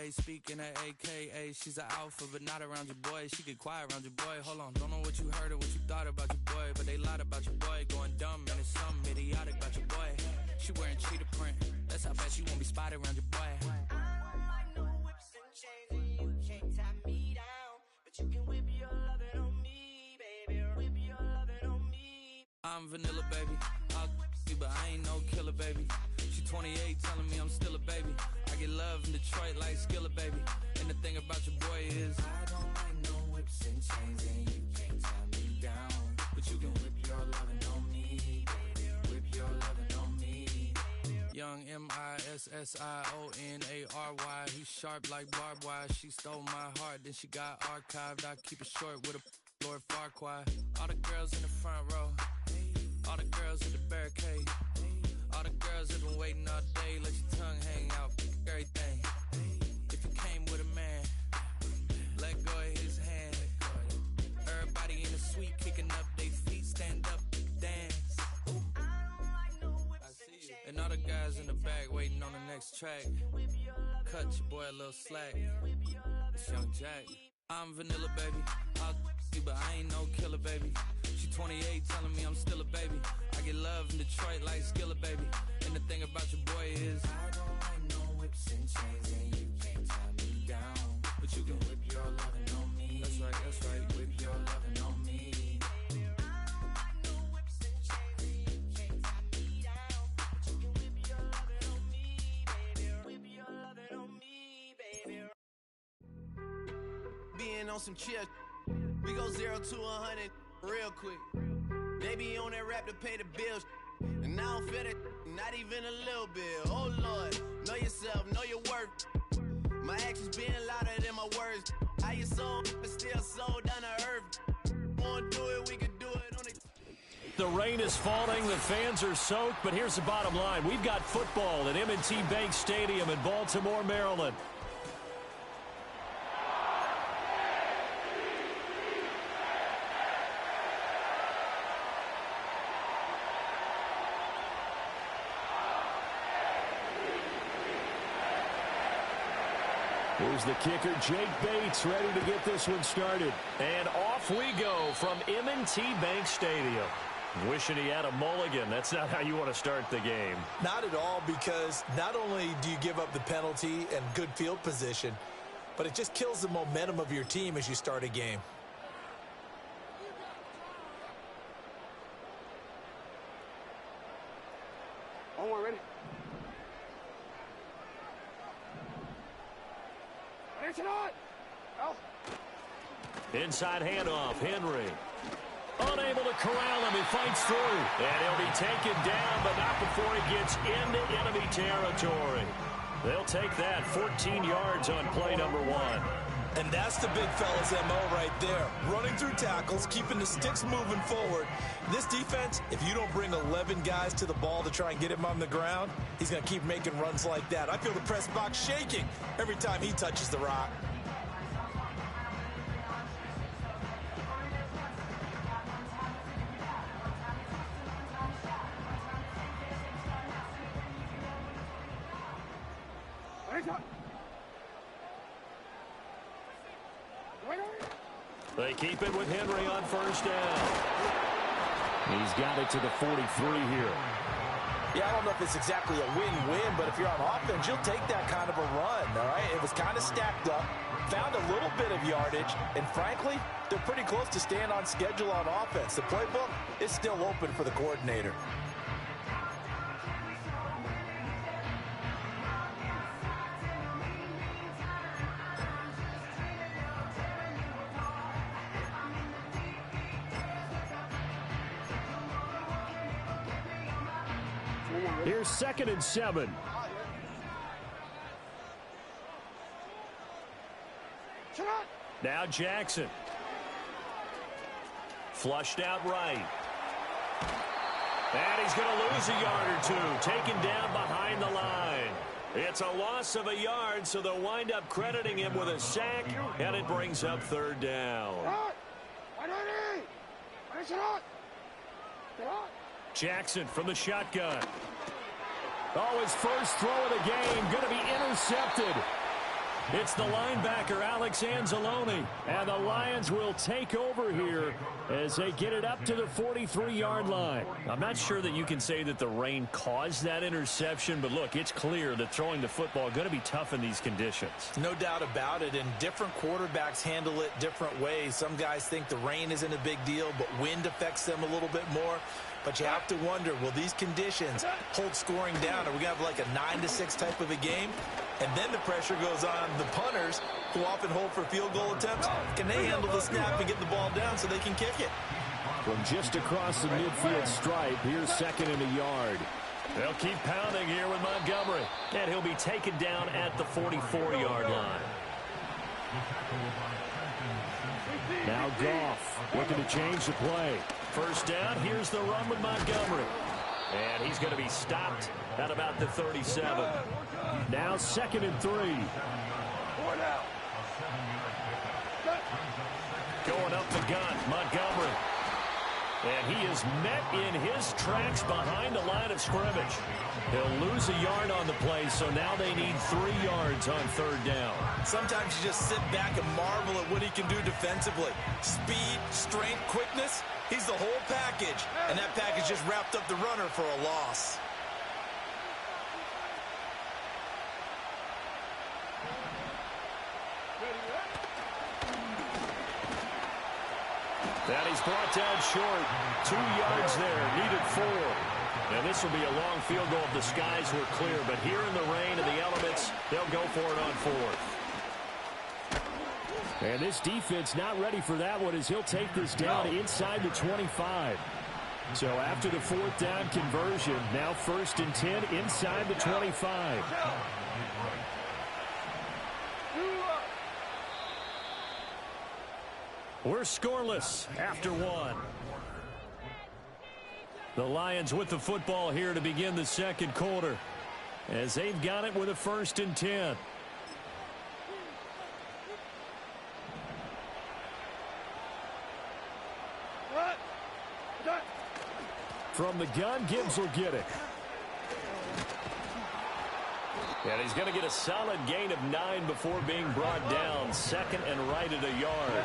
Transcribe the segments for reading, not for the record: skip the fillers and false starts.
way, speaking at AKA, she's an alpha, but not around your boy. She get quiet around your boy. Hold on, don't know what you heard or what you thought about your boy, but they lied about your boy. Going dumb, and it's something idiotic about your boy. She wearing cheetah print. That's how bad she won't be spotted around your boy. I don't like no whips and chains, and you can't tie me down, but you can whip your lovin' on me, baby. Whip your lovin' on me. I'm vanilla, baby. I'll you, but I ain't no killer, baby. She 28, telling me I'm still a baby. I get love in Detroit like Skilla, baby. And the thing about your boy is I don't like no whips and chains, and you can't tie me down, but you can whip your lovin' on me, baby. Whip your lovin' on me. Young MISSIONARY. He's sharp like barbed wire. She stole my heart, then she got archived. I keep it short with a Lord Farquaad. All the girls in the front row, all the girls in the barricade, all the girls have been waiting all day. Let your tongue hang out, everything. If you came with a man, let go of his hand. Everybody in the suite kicking up their feet, stand up, dance. I see you. And all the guys in the back waiting on the next track. Cut your boy a little slack. It's Young Jack. I'm vanilla, baby. I'll you, but I ain't no killer, baby. She 28, telling me I'm still a baby. I get love in Detroit like Skilla, baby. And the thing about your boy is I don't like no whips and chains, and you can't tie me down, but you can whip your lovin' on me. That's right, whip your lovin' on me. Being on some chill, we go 0 to 100 real quick. They be on that rap to pay the bills, and I don't feel it, not even a little bit. Oh Lord, know yourself, know your worth. My actions being louder than my words. How you sold, but still sold down to earth. Wanna do it, we can do it on it. The rain is falling, the fans are soaked, but here's the bottom line. We've got football at M&T Bank Stadium in Baltimore, Maryland. Here's the kicker, Jake Bates, ready to get this one started. And off we go from M&T Bank Stadium. Wishing he had a mulligan. That's not how you want to start the game. Not at all, because not only do you give up the penalty and good field position, but it just kills the momentum of your team as you start a game. One more, ready? Inside handoff, Henry. Unable to corral him, he fights through. And he'll be taken down, but not before he gets into enemy territory. They'll take that 14 yards on play number 1. And that's the big fella's MO right there. Running through tackles, keeping the sticks moving forward. This defense, if you don't bring 11 guys to the ball to try and get him on the ground, he's going to keep making runs like that. I feel the press box shaking every time he touches the rock. They keep it with Henry on first down. He's got it to the 43 here. Yeah, I don't know if it's exactly a win-win, but if you're on offense, you'll take that kind of a run, all right? It was kind of stacked up, found a little bit of yardage, and frankly, they're pretty close to staying on schedule on offense. The playbook is still open for the coordinator. Here's 2nd and 7. Now Jackson. Flushed out right. And he's going to lose a yard or two. Taken down behind the line. It's a loss of a yard, so they'll wind up crediting him with a sack, and it brings up 3rd down. Jackson from the shotgun. Oh, his first throw of the game going to be intercepted. It's the linebacker, Alex Anzalone. And the Lions will take over here as they get it up to the 43-yard line. I'm not sure that you can say that the rain caused that interception, but look, it's clear that throwing the football is going to be tough in these conditions. No doubt about it, and different quarterbacks handle it different ways. Some guys think the rain isn't a big deal, but wind affects them a little bit more. But you have to wonder, will these conditions hold scoring down? Are we going to have like a 9-6 type of a game? And then the pressure goes on the punters, who often hold for field goal attempts. Can they handle the snap and get the ball down so they can kick it? From just across the midfield stripe, here's 2nd and a yard. They'll keep pounding here with Montgomery. And he'll be taken down at the 44-yard line. Now Goff looking to change the play. First down, here's the run with Montgomery. And he's going to be stopped at about the 37. Now 2nd and 3. Going up the gun, Montgomery. And he is met in his tracks behind the line of scrimmage. He'll lose a yard on the play, so now they need 3 yards on 3rd down. Sometimes you just sit back and marvel at what he can do defensively. Speed, strength, quickness. He's the whole package, and that package just wrapped up the runner for a loss. And he's brought down short. 2 yards there, needed 4. And this will be a long field goal if the skies were clear, but here in the rain and the elements, they'll go for it on 4th. And this defense not ready for that one as he'll take this down inside the 25. So after the 4th down conversion, now 1st and 10 inside the 25. We're scoreless after 1. The Lions with the football here to begin the 2nd quarter as they've got it with a 1st and 10. From the gun, Gibbs will get it. And he's going to get a solid gain of 9 before being brought down. 2nd and right at a yard.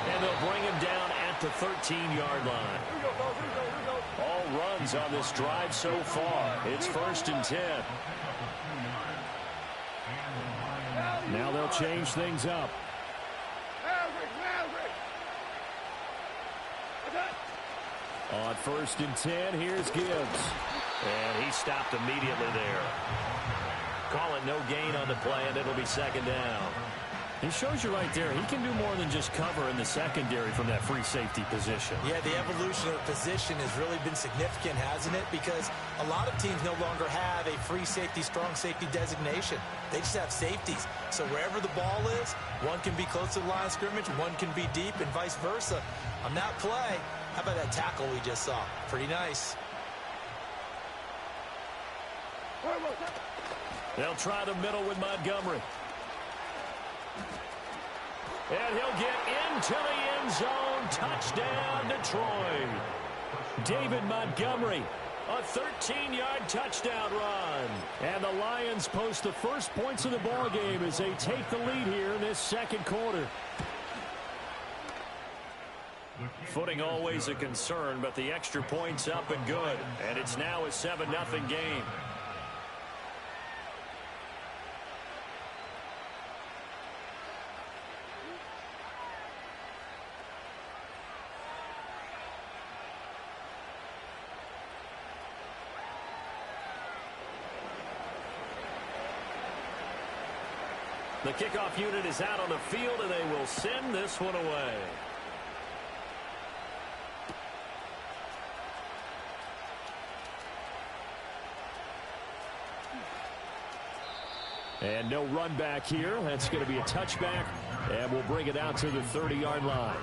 And they'll bring him down at the 13-yard line. All runs on this drive so far. It's 1st and 10. Now they'll change things up. On 1st and 10, here's Gibbs. And he stopped immediately there. Call it no gain on the play, and it'll be 2nd down. He shows you right there, he can do more than just cover in the secondary from that free safety position. Yeah, the evolution of the position has really been significant, hasn't it? Because a lot of teams no longer have a free safety, strong safety designation. They just have safeties. So wherever the ball is, one can be close to the line of scrimmage, one can be deep, and vice versa. On that play, how about that tackle we just saw? Pretty nice. They'll try the middle with Montgomery. And he'll get into the end zone. Touchdown, Detroit. David Montgomery, a 13-yard touchdown run. And the Lions post the first points of the ball game as they take the lead here in this 2nd quarter. Footing always a concern, but the extra point's up and good. And it's now a 7-0 game. The kickoff unit is out on the field, and they will send this one away. And no run back here. That's going to be a touchback, and we'll bring it out to the 30-yard line.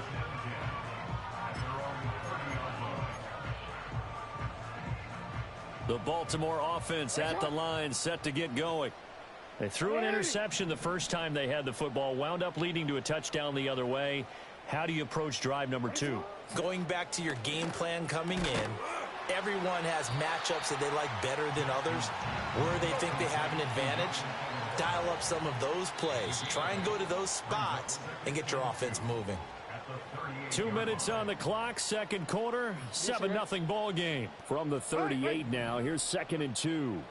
The Baltimore offense at the line, set to get going. They threw an interception the first time they had the football, wound up leading to a touchdown the other way. How do you approach drive number 2? Going back to your game plan coming in, Everyone has matchups that they like better than others, where they think they have an advantage. Dial up some of those plays. Try and go to those spots and get your offense moving. 2 minutes on the clock, second quarter, 7-0 ball game. From the 38 now, here's 2nd and 2.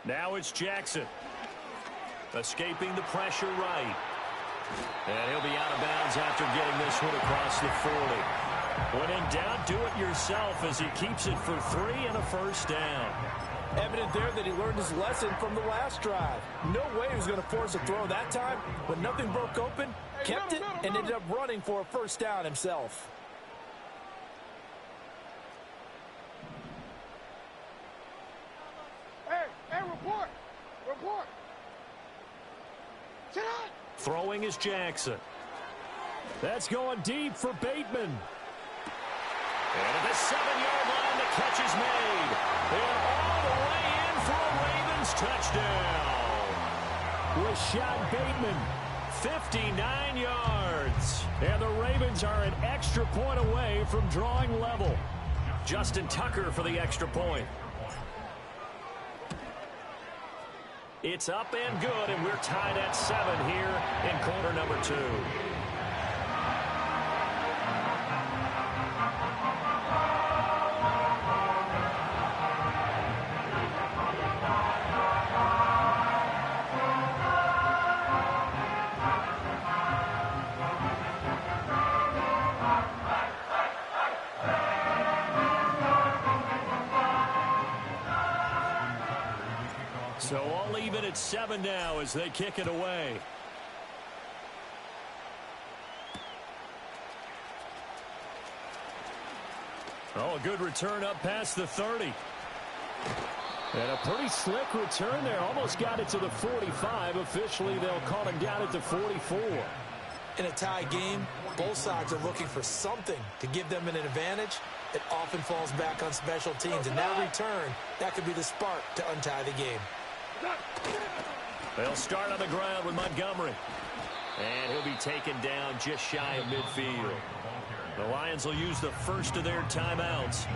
Now it's Jackson. Escaping the pressure right. And he'll be out of bounds after getting this one across the 40. When in doubt, do it yourself as he keeps it for 3 and a first down. Evident there that he learned his lesson from the last drive. No way he was going to force a throw that time. When nothing broke open, kept it, and ended up running for a first down himself. Hey, report! Report! Sit down! Throwing is Jackson. That's going deep for Bateman. And at the 7-yard line, the catch is made. And all the way in for a Ravens touchdown. Rashad Bateman, 59 yards. And the Ravens are an extra point away from drawing level. Justin Tucker for the extra point. It's up and good, and we're tied at 7 here in quarter number 2. So all even at 7 now as they kick it away. Oh, a good return up past the 30. And a pretty slick return there. Almost got it to the 45. Officially, they'll call him down at the 44. In a tie game, both sides are looking for something to give them an advantage. It often falls back on special teams. And that return, that could be the spark to untie the game. They'll start on the ground with Montgomery. And he'll be taken down just shy of midfield. The Lions will use the first of their timeouts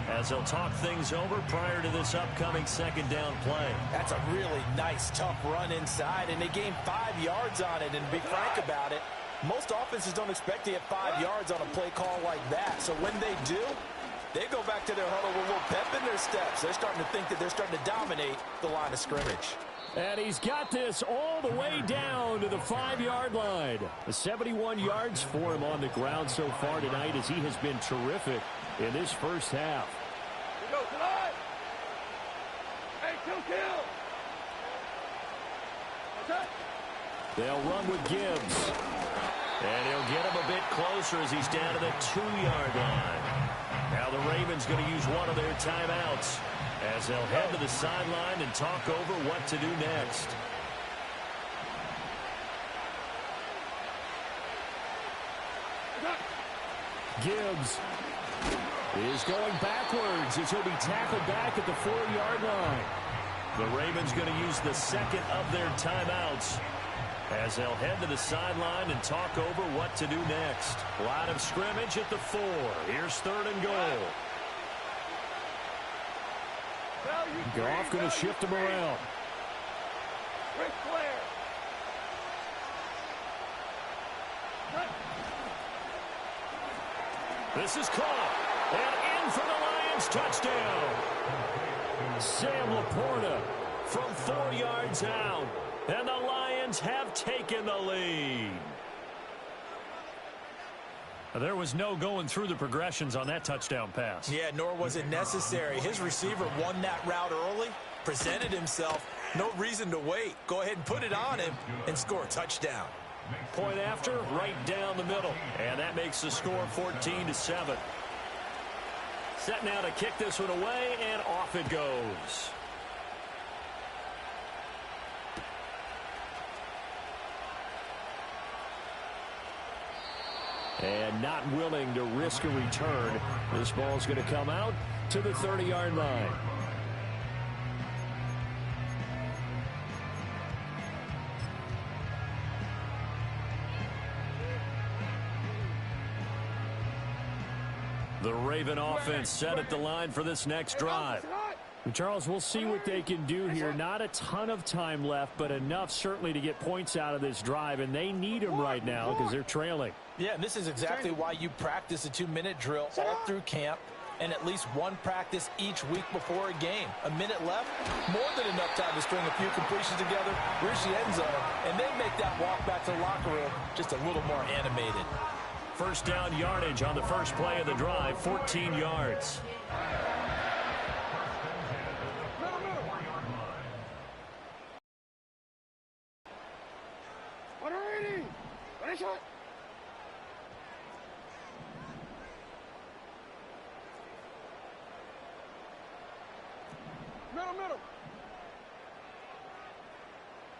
as they'll talk things over prior to this upcoming second down play. That's a really nice, tough run inside, and they gained 5 yards on it. And to be frank about it, most offenses don't expect to get 5 yards on a play call like that. So when they do, they go back to their huddle with a little pep in their steps. They're starting to think that they're starting to dominate the line of scrimmage. And he's got this all the way down to the 5-yard line. 71 yards for him on the ground so far tonight as he has been terrific in this first half. Here we go, tonight! Hey, kill! That's it! They'll run with Gibbs. And he'll get him a bit closer as he's down to the 2-yard line. Now the Ravens going to use one of their timeouts as they'll head to the sideline and talk over what to do next. Gibbs is going backwards as he'll be tackled back at the 4-yard line. The Ravens going to use the second of their timeouts as they'll head to the sideline and talk over what to do next. Line of scrimmage at the 4. Here's 3rd and goal. Goff going to shift him around. This is caught. And in for the Lions touchdown. Sam Laporta from 4 yards out. And the Lions have taken the lead. There was no going through the progressions on that touchdown pass. Yeah, nor was it necessary. His receiver won that route early, presented himself. No reason to wait. Go ahead and put it on him and score a touchdown. Point after, right down the middle. And that makes the score 14-7. Set now to kick this one away, and off it goes. And not willing to risk a return. This ball's going to come out to the 30-yard line. The Raven offense set at the line for this next drive. Charles, we'll see what they can do here. Not a ton of time left, but enough certainly to get points out of this drive, and they need them right now because they're trailing. Yeah, and this is exactly why you practice a 2-minute drill all through camp and at least one practice each week before a game. A minute left, more than enough time to string a few completions together, reach the end zone, and then make that walk back to the locker room just a little more animated. First down yardage on the first play of the drive, 14 yards. Middle.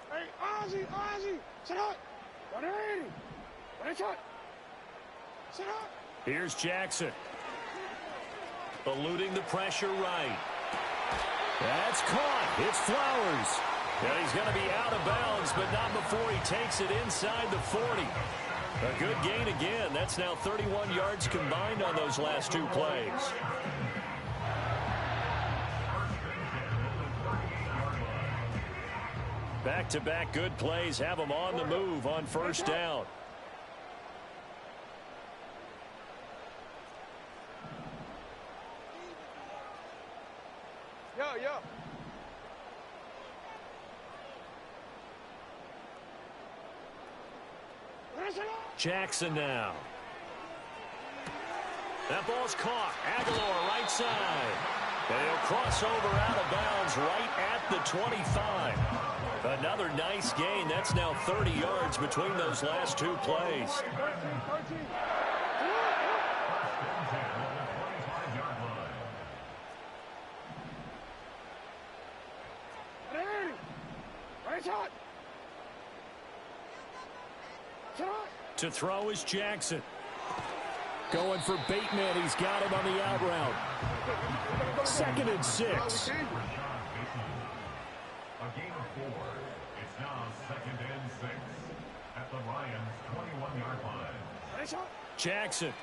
Hey, Ozzy, sit up. 180. Sit up. Here's Jackson. Eluding the pressure right. That's caught. It's Flowers. And he's going to be out of bounds, but not before he takes it inside the 40. A good gain again. That's now 31 yards combined on those last two plays. Back-to-back good plays have them on the move on first down. Yo. Jackson now. That ball's caught. Aguilar right side. They'll cross over out of bounds right at the 25. Another nice gain. That's now 30 yards between those last two plays. 13. To throw is Jackson. Going for Bateman. He's got him on the out route. 2nd and 6. A gain of 4. It's now 2nd and 6 at the Lions' 21-yard line. Jackson.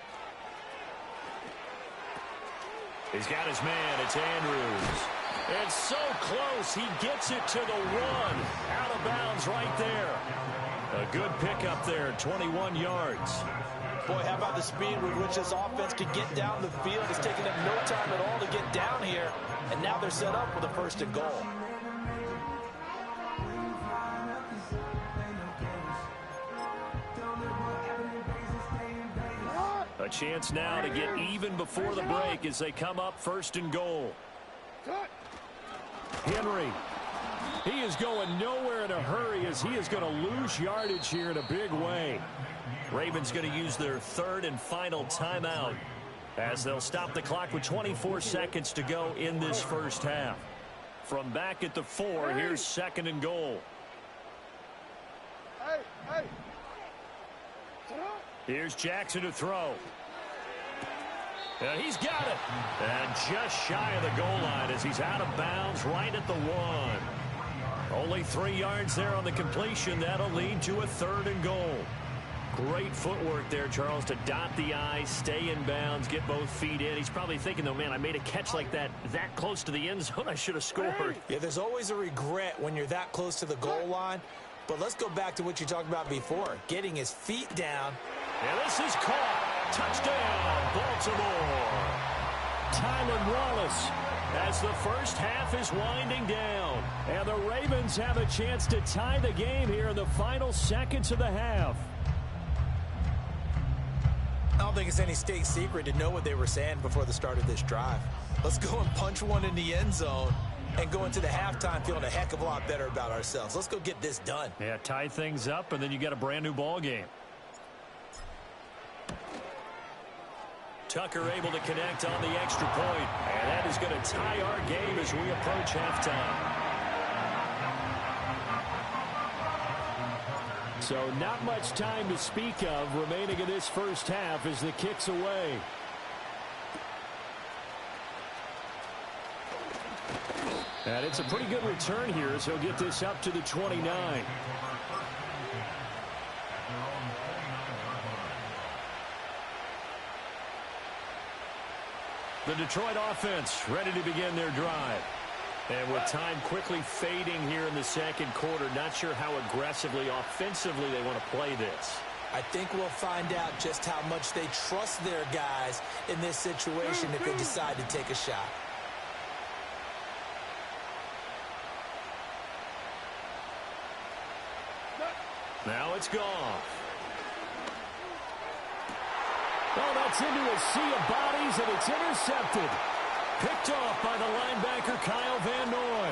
He's got his man. It's Andrews. It's so close. He gets it to the 1. Out of bounds right there. A good pickup there, 21 yards. Boy, how about the speed with which this offense could get down the field? It's taken them no time at all to get down here, and now they're set up with a 1st and goal. A chance now to get even before the break as they come up 1st and goal. Henry. He is going nowhere in a hurry as he is going to lose yardage here in a big way. Ravens going to use their 3rd and final timeout as they'll stop the clock with 24 seconds to go in this first half. From back at the 4, here's 2nd and goal. Hey. Here's Jackson to throw. And he's got it. And just shy of the goal line as he's out of bounds right at the 1. Only 3 yards there on the completion. That'll lead to a 3rd and goal. Great footwork there, Charles, to dot the I's, stay in bounds, get both feet in. He's probably thinking, though, man, I made a catch like that close to the end zone. I should have scored. Yeah, there's always a regret when you're that close to the goal line. But let's go back to what you talked about before, getting his feet down. And this is caught. Touchdown, Baltimore. Tylan Wallace as the first half is winding down. And the Ravens have a chance to tie the game here in the final seconds of the half. I don't think it's any state secret to know what they were saying before the start of this drive. Let's go and punch one in the end zone and go into the halftime feeling a heck of a lot better about ourselves. Let's go get this done. Yeah, tie things up, and then you got a brand new ball game. Tucker able to connect on the extra point, and that is going to tie our game as we approach halftime. So not much time to speak of remaining in this first half as the kick's away. And it's a pretty good return here as he'll get this up to the 29. The Detroit offense ready to begin their drive. And with time quickly fading here in the second quarter, not sure how aggressively, offensively they want to play this. I think we'll find out just how much they trust their guys in this situation if they decide to take a shot. Now it's Goff. Well, that's into a sea of bodies, and it's intercepted. Picked off by the linebacker, Kyle Van Noy.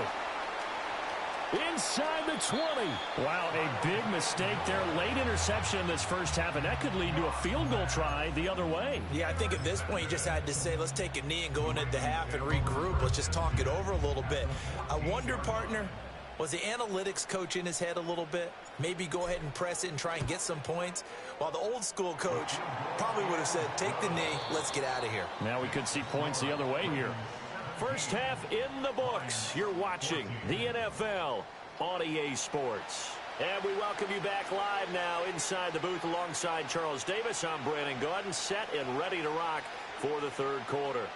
Inside the 20. Wow, a big mistake there. Late interception in this first half, and that could lead to a field goal try the other way. Yeah, I think at this point you just had to say, let's take a knee and go in at the half and regroup. Let's just talk it over a little bit. I wonder, partner, was the analytics coach in his head a little bit? Maybe go ahead and press it and try and get some points? While the old school coach probably would have said, take the knee, let's get out of here. Now we could see points the other way here. First half in the books. You're watching the NFL on EA Sports. And we welcome you back live now inside the booth alongside Charles Davis. I'm Brandon Gaudin, set and ready to rock for the third quarter.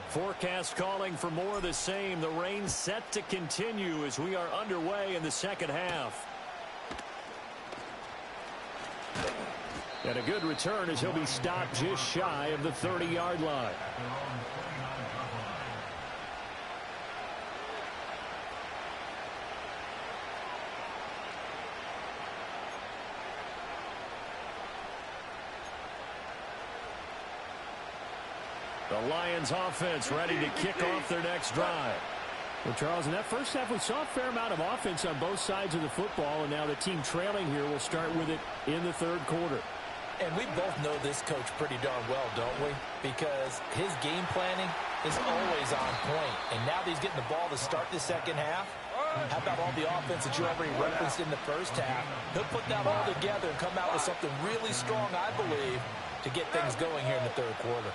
Forecast calling for more of the same. The rain set to continue as we are underway in the second half. And a good return as he'll be stopped just shy of the 30-yard line. The Lions offense ready to kick off their next drive. Well, Charles, in that first half, we saw a fair amount of offense on both sides of the football, and now the team trailing here will start with it in the third quarter. And we both know this coach pretty darn well, don't we? Because his game planning is always on point. And now that he's getting the ball to start the second half, how about all the offense that you already referenced in the first half? He'll put that all together and come out with something really strong, I believe, to get things going here in the third quarter.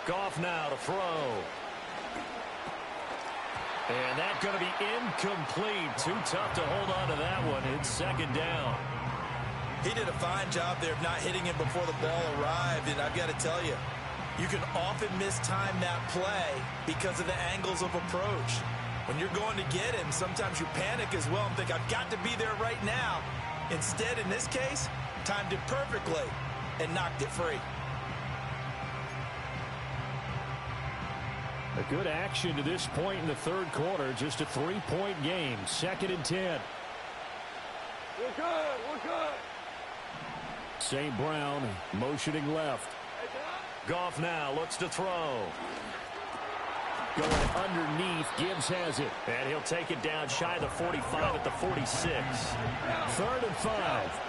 Goff now to throw. And that's going to be incomplete. Too tough to hold on to that one. It's second down. He did a fine job there of not hitting him before the ball arrived. And I've got to tell you, you can often mistime that play because of the angles of approach. When you're going to get him, sometimes you panic as well and think, I've got to be there right now. Instead, in this case, timed it perfectly and knocked it free. A good action to this point in the third quarter. Just a 3-point game. 2nd and 10. We're good. We're good. St. Brown motioning left. Goff now looks to throw. Going underneath. Gibbs has it. And he'll take it down shy of the 45 at the 46. 3rd and 5.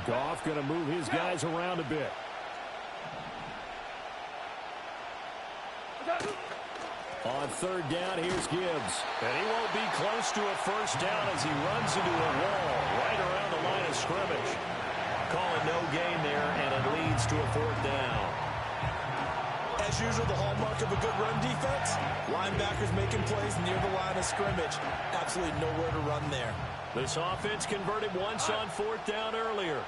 Goff going to move his guys around a bit. On 3rd down, here's Gibbs. And he won't be close to a first down as he runs into a wall right around the line of scrimmage. Calling no gain there, and it leads to a 4th down. As usual, the hallmark of a good run defense, linebackers making plays near the line of scrimmage. Absolutely nowhere to run there. This offense converted once on 4th down earlier.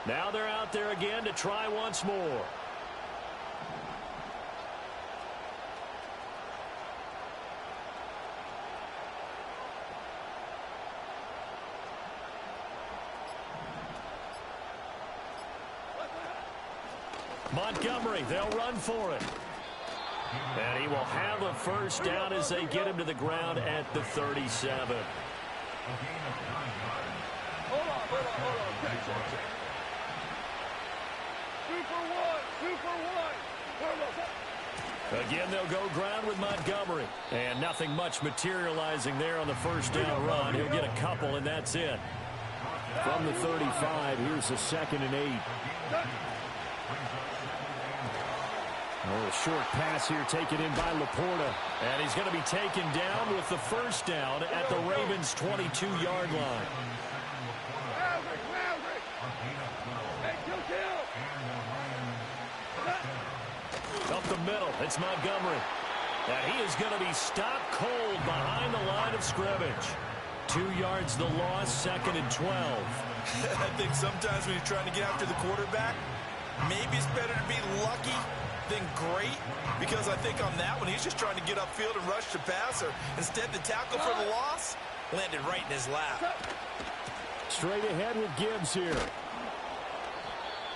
Now they're out there again to try once more. Montgomery, they'll run for it. And he will have a first down as they get him to the ground at the 37. Hold on. Check. 2 for 1. Again, they'll go ground with Montgomery. And nothing much materializing there on the first down run. He'll get a couple, and that's it. From the 35, here's a 2nd and 8. A short pass here taken in by Laporta. And he's going to be taken down with the first down at the Ravens' 22-yard line. Up the middle, it's Montgomery. And he is going to be stopped cold behind the line of scrimmage. 2 yards the loss, 2nd and 12. I think sometimes when you're trying to get after the quarterback, maybe it's better to be lucky than great, because I think on that one, he's just trying to get upfield and rush the passer. Instead, the tackle for the loss landed right in his lap. Straight ahead with Gibbs here.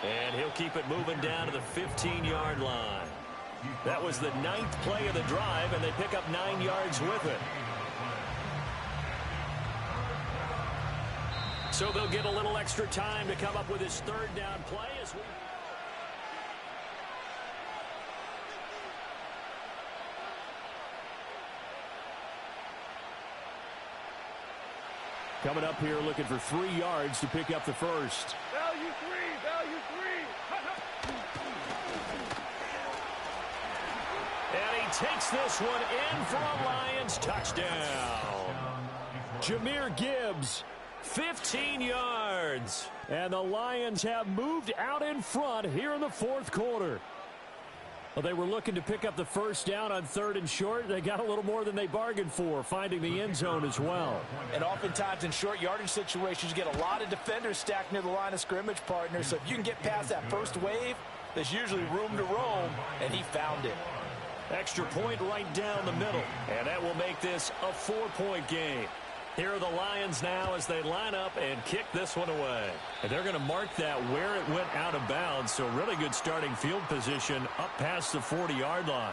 And he'll keep it moving down to the 15-yard line. That was the 9th play of the drive, and they pick up 9 yards with it. So they'll get a little extra time to come up with his 3rd down play as we... Coming up here looking for 3 yards to pick up the first. Value 3, value 3. And he takes this one in for a Lions touchdown. Jahmyr Gibbs, 15 yards. And the Lions have moved out in front here in the 4th quarter. Well, they were looking to pick up the first down on 3rd and short. They got a little more than they bargained for, finding the end zone as well. And oftentimes in short yardage situations, you get a lot of defenders stacked near the line of scrimmage, partner. So if you can get past that first wave, there's usually room to roam, and he found it. Extra point right down the middle. And that will make this a 4-point game. Here are the Lions now as they line up and kick this one away. And they're going to mark that where it went out of bounds. So really good starting field position up past the 40-yard line.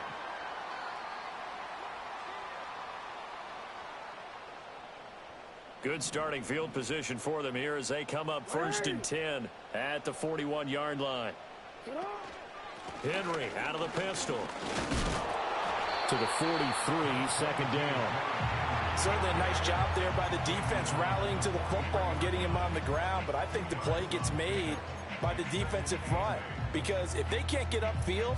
Good starting field position for them here as they come up 1st and 10 at the 41-yard line. Henry out of the pistol. To the 43, 2nd down. Certainly a nice job there by the defense rallying to the football and getting him on the ground, but I think the play gets made by the defensive front, because if they can't get upfield,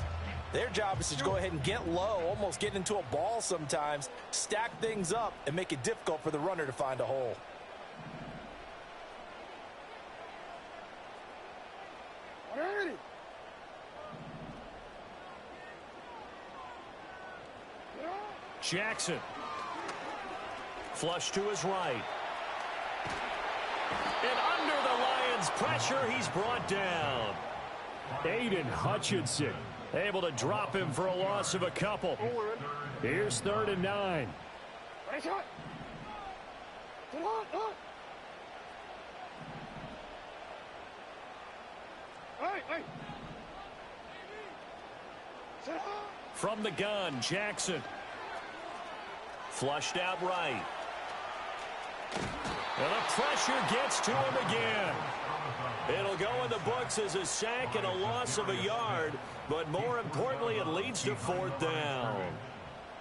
their job is to go ahead and get low, almost get into a ball sometimes, stack things up, and make it difficult for the runner to find a hole. Jackson. Flush to his right. And under the Lions' pressure, he's brought down. Aiden Hutchinson able to drop him for a loss of a couple. Here's 3rd and 9. From the gun, Jackson. Flushed out right. And the pressure gets to him again. It'll go in the books as a sack and a loss of a yard, but more importantly, it leads to 4th down.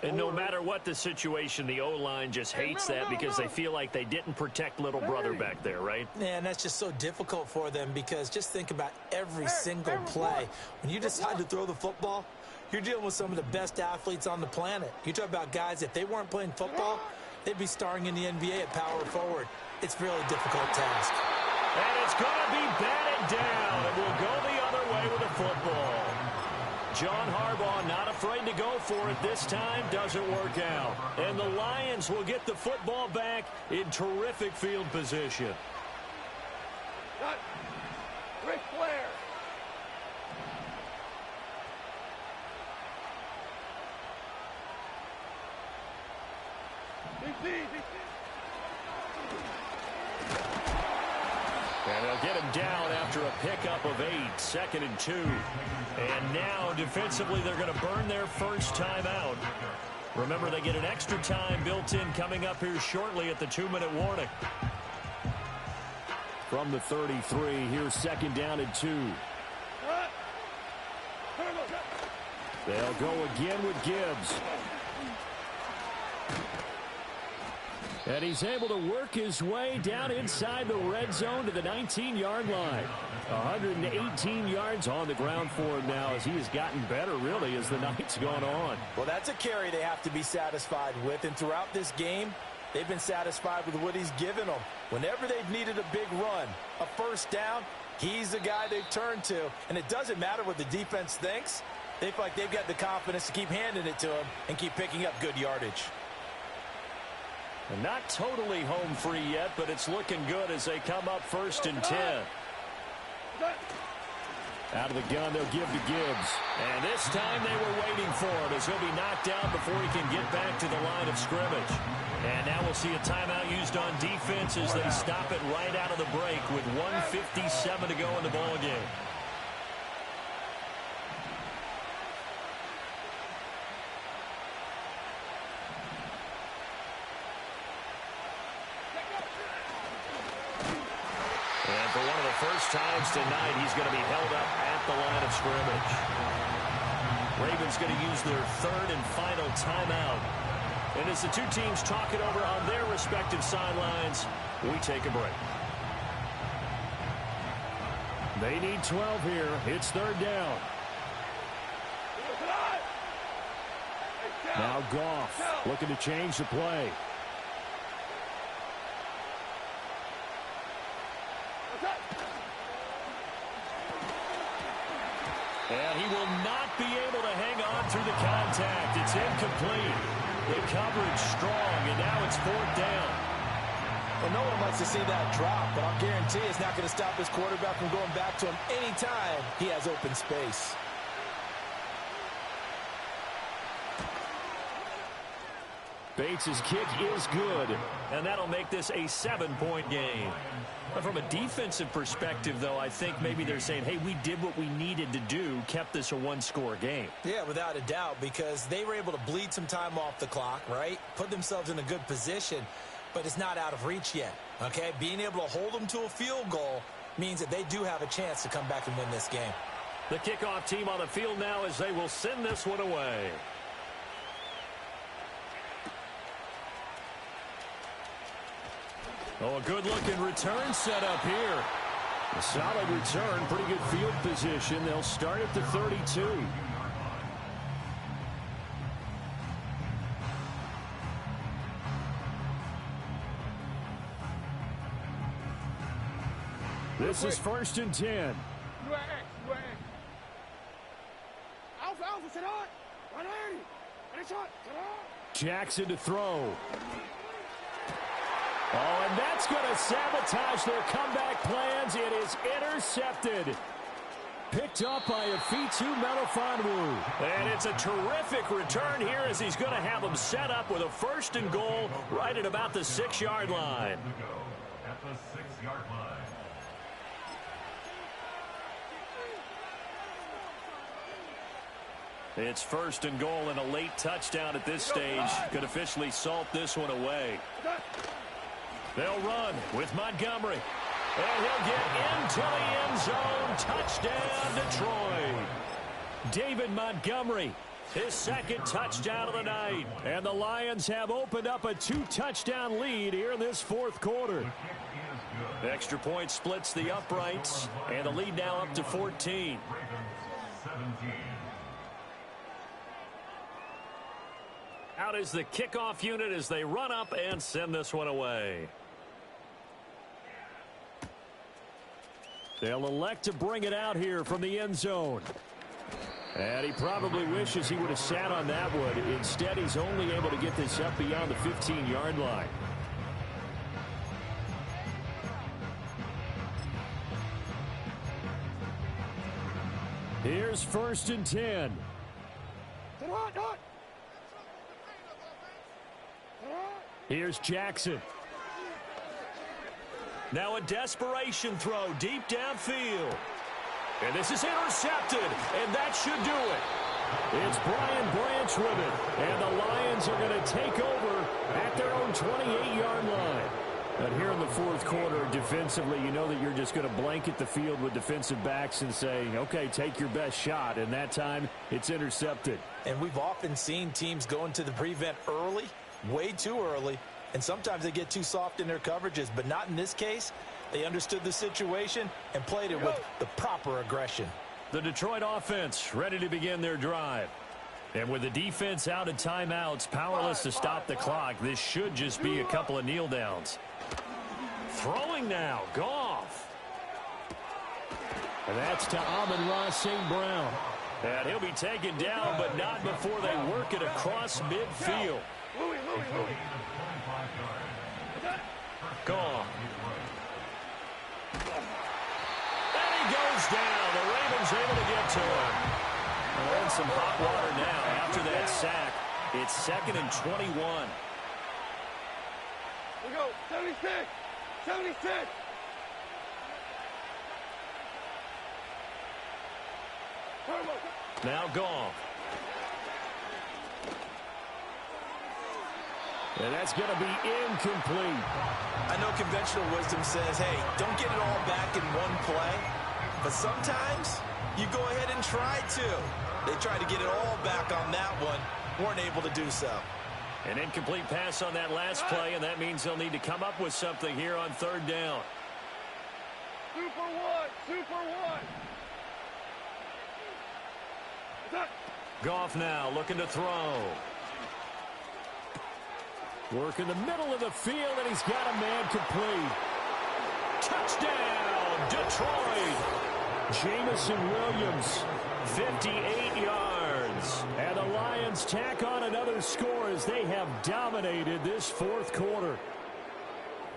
And no matter what the situation, the O-line just hates that because they feel like they didn't protect little brother back there, right? Yeah, and that's just so difficult for them because just think about every single play. When you decide to throw the football, you're dealing with some of the best athletes on the planet. You talk about guys, if they weren't playing football, they'd be starring in the NBA at power forward. It's a really difficult task. And it's going to be batted down, and we'll go the other way with the football. John Harbaugh not afraid to go for it this time. Doesn't work out. And the Lions will get the football back in terrific field position. Got Ric Flair. And they'll get him down after a pickup of 8, 2nd and 2. And now, defensively, they're going to burn their first time out. Remember, they get an extra time built in coming up here shortly at the 2-minute warning. From the 33, here's 2nd down and 2. They'll go again with Gibbs. And he's able to work his way down inside the red zone to the 19-yard line. 118 yards on the ground for him now as he has gotten better, really, as the night's gone on. Well, that's a carry they have to be satisfied with. And throughout this game, they've been satisfied with what he's given them. Whenever they've needed a big run, a first down, he's the guy they've turned to. And it doesn't matter what the defense thinks. They feel like they've got the confidence to keep handing it to him and keep picking up good yardage. And not totally home free yet, but it's looking good as they come up 1st and 10. Out of the gun, they'll give to Gibbs. And this time they were waiting for it as he'll be knocked down before he can get back to the line of scrimmage. And now we'll see a timeout used on defense as they stop it right out of the break with 1:57 to go in the ball game. And for one of the first times tonight, he's going to be held up at the line of scrimmage. Ravens going to use their 3rd and final timeout. And as the two teams talk it over on their respective sidelines, we take a break. They need 12 here. It's 3rd down. Now Goff looking to change the play. And he will not be able to hang on through the contact. It's incomplete. The coverage strong, and now it's 4th down. Well, no one wants to see that drop, but I'll guarantee it's not going to stop his quarterback from going back to him anytime he has open space. Bates' kick is good, and that'll make this a 7-point game. But from a defensive perspective, though, I think maybe they're saying, hey, we did what we needed to do, kept this a 1-score game. Yeah, without a doubt, because they were able to bleed some time off the clock, right? Put themselves in a good position, but it's not out of reach yet, okay? Being able to hold them to a field goal means that they do have a chance to come back and win this game. The kickoff team on the field now as they will send this one away. Oh, a good-looking return set up here. A solid return, pretty good field position. They'll start at the 32. This is 1st and 10. Jackson to throw. Oh, and that's going to sabotage their comeback plans. It is intercepted. Picked up by Afitu Melifonwu. And it's a terrific return here as he's going to have them set up with a 1st and goal right at about the 6-yard line. At the 6-yard line. It's 1st and goal and a late touchdown at this stage could officially salt this one away. They'll run with Montgomery. And he'll get into the end zone. Touchdown, Detroit. David Montgomery, his 2nd touchdown of the night. And the Lions have opened up a 2-touchdown lead here in this 4th quarter. Extra point splits the uprights. And the lead now up to 14. Out is the kickoff unit as they run up and send this one away. They'll elect to bring it out here from the end zone. And he probably wishes he would have sat on that one. Instead, he's only able to get this up beyond the 15-yard line. Here's 1st and 10. Here's Jackson. Now a desperation throw deep downfield. And this is intercepted, and that should do it. It's Brian Branch with it, and the Lions are going to take over at their own 28-yard line. But here in the 4th quarter, defensively, you know that you're just going to blanket the field with defensive backs and say, okay, take your best shot. And that time, it's intercepted. And we've often seen teams go into the prevent early, way too early, and sometimes they get too soft in their coverages, but not in this case. They understood the situation and played it with the proper aggression. The Detroit offense ready to begin their drive. And with the defense out of timeouts, powerless to stop the clock, this should just be a couple of kneel downs. Throwing now, Goff. And that's to Amon-Ra St. Brown. And he'll be taken down, but not before they work it across midfield. Goff. And he goes down. The Ravens able to get to him. They're in some hot water now after that sack. It's 2nd and 21. We go, 76, 76. Now Goff. And that's going to be incomplete. I know conventional wisdom says, hey, don't get it all back in one play. But sometimes you go ahead and try to. They tried to get it all back on that one. Weren't able to do so. An incomplete pass on that last play, and that means they'll need to come up with something here on 3rd down. Super one, super one. Goff now looking to throw. Work in the middle of the field, and he's got a man complete. Touchdown, Detroit. Jamison Williams, 58 yards. And the Lions tack on another score as they have dominated this 4th quarter.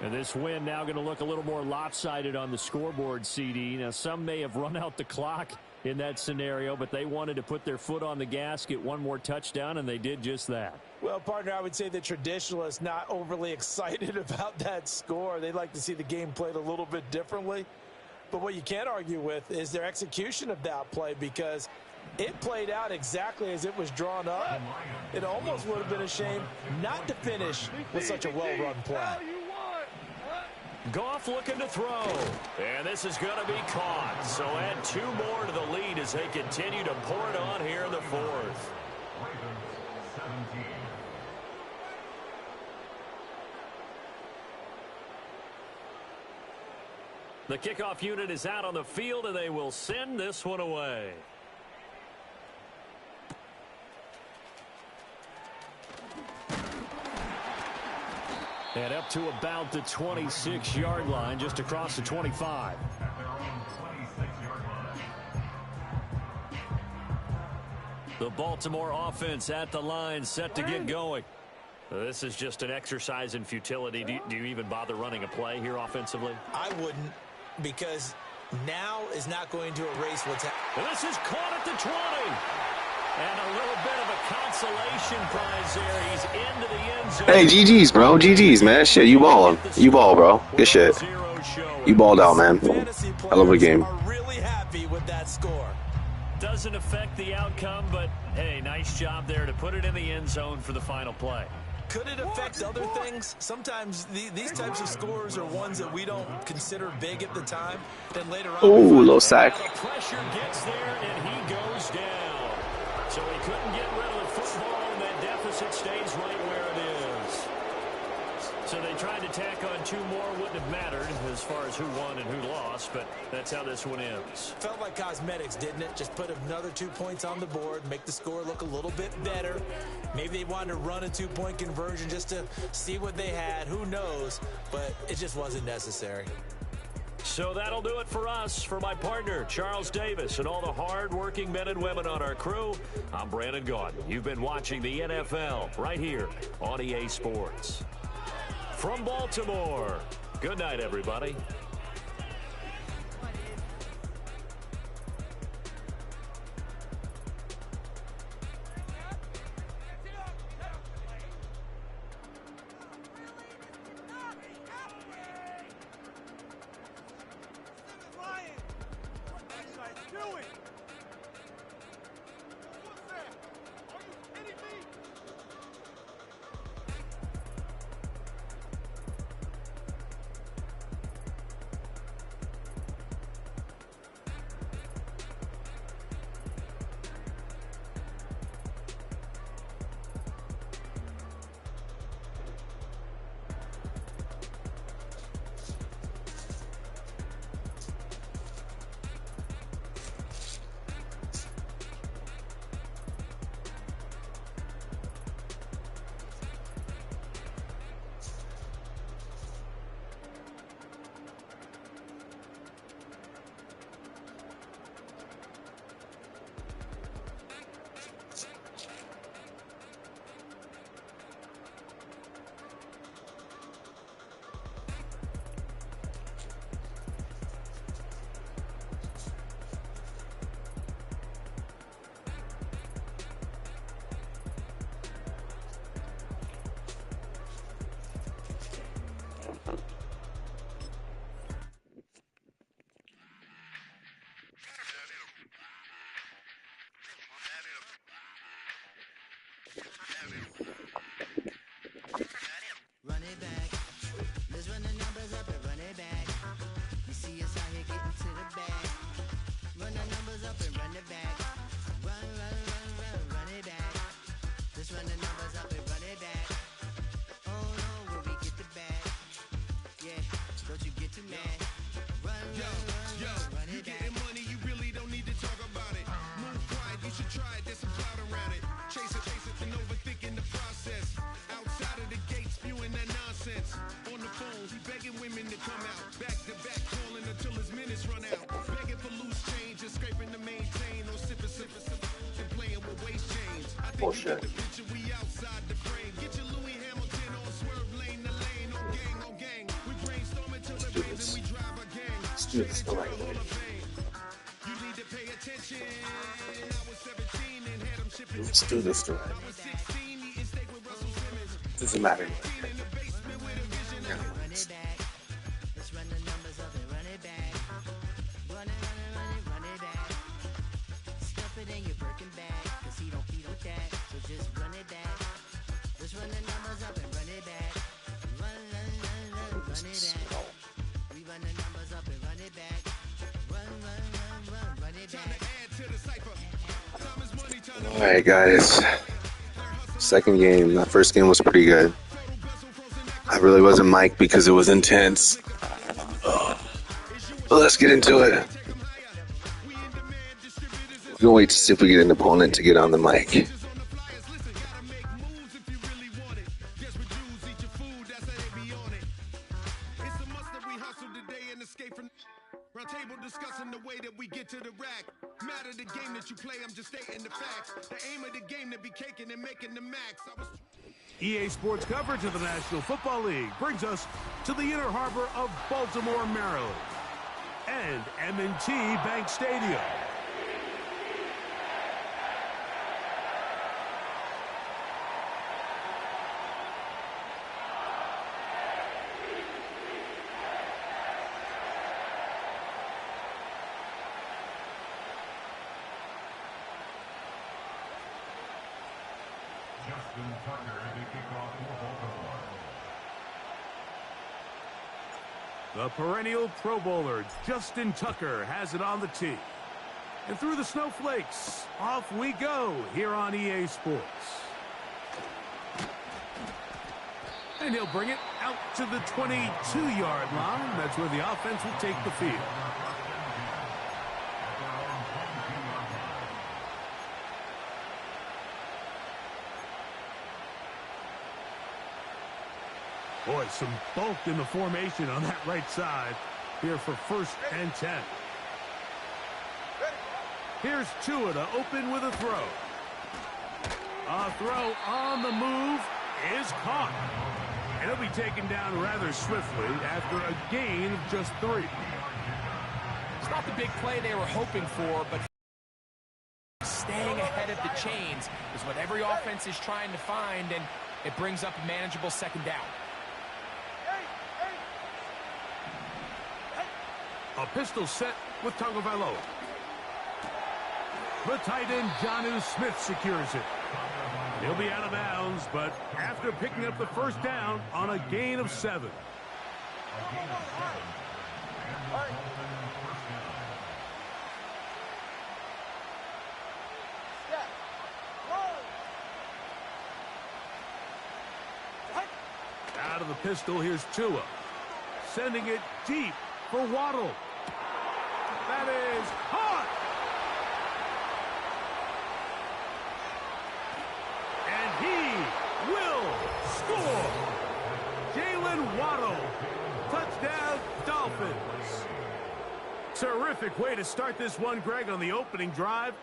And this win now going to look a little more lopsided on the scoreboard, CD. Now, some may have run out the clock in that scenario, but they wanted to put their foot on the gas, get one more touchdown, and they did just that. Well, partner, I would say the traditionalists not overly excited about that score. They'd like to see the game played a little bit differently. But what you can't argue with is their execution of that play, because it played out exactly as it was drawn up. It almost would have been a shame not to finish with such a well-run play. Goff looking to throw. And this is going to be caught. So add 2 more to the lead as they continue to pour it on here in the 4th. The kickoff unit is out on the field, and they will send this one away. And up to about the 26-yard line, just across the 25. The Baltimore offense at the line, set to get going. This is just an exercise in futility. Do you even bother running a play here offensively? I wouldn't, because now is not going to erase what's happening. This is caught at the 20. And a little bit of a consolation prize there. He's into the end zone. Hey, GG's, bro. GG's, man. Shit, you ballin'. You ball, bro. Good shit. You balled out, man. I love the game. Are really happy with that score. Doesn't affect the outcome, but, hey, nice job there to put it in the end zone for the final play. Could it affect other things? Sometimes these types of scores are ones that we don't consider big at the time. Then later on, ooh, little sack. The pressure gets there, and he goes down. So he couldn't get rid of the football, and that deficit stays right where it is. So they tried to tack on 2 more. Wouldn't have mattered as far as who won and who lost, but that's how this one ends. Felt like cosmetics, didn't it? Just put another 2 points on the board, make the score look a little bit better. Maybe they wanted to run a 2-point conversion just to see what they had. Who knows? But it just wasn't necessary. So that'll do it for us. For my partner, Charles Davis, and all the hard-working men and women on our crew, I'm Brandon Gaudin. You've been watching the NFL right here on EA Sports. From Baltimore, good night, everybody. Yo, you getting money, you really don't need to talk about it. Move quiet, you should try it, there's some cloud around it. Chase it, and overthinking the process. Outside of the gate, spewing that nonsense. On the phone, he begging women to come out. Back to back, calling until his minutes run out. Begging for loose change and scraping to maintain. Or sipping, and playing with waist chains. I think you get the picture, we outside the frame. Get your Louis Hamilton on swerve lane to lane. On gang. We brainstorm until it rains and we drive our gang. Let's do this the right way. You need to pay attention. I was 17 and had him shipping. Let's do this the right way. I was 16, eating steak with Russell Simmons. Doesn't matter. In the basement with a vision. Run it back. Let's run the numbers up and run it back. Run it back. Stuff it in your Birkin bag, cause he don't feed with that. So just run it back. Let's run the numbers up and run it back. Run it back. We run the numbers up and run it back. Run it back. Alright, guys. Second game. That first game was pretty good. I really wasn't mic'd because it was intense. But let's get into it. We're gonna wait to see if we get an opponent to get on the mic. Table discussing the way that we get to the rack. Matter the game that you play, I'm just stating the facts. The aim of the game to be caking and making the max. EA Sports coverage of the National Football League brings us to the inner harbor of Baltimore, Maryland, and M&T Bank Stadium. The perennial Pro Bowler, Justin Tucker, has it on the tee. And through the snowflakes, off we go here on EA Sports. And he'll bring it out to the 22-yard line. That's where the offense will take the field. Boy, some bulk in the formation on that right side here for 1st and 10. Here's Tua to open with a throw. A throw on the move is caught. And he'll be taken down rather swiftly after a gain of just 3. It's not the big play they were hoping for, but staying ahead of the chains is what every offense is trying to find, and it brings up a manageable second down. A pistol set with Tagovailoa. The tight end, Jonnu Smith, secures it. He'll be out of bounds, but after picking up the first down on a gain of 7. Out of the pistol, here's Tua. Sending it deep for Waddle. That is caught. And he will score. Jalen Waddle. Touchdown, Dolphins. Terrific way to start this one, Greg, on the opening drive.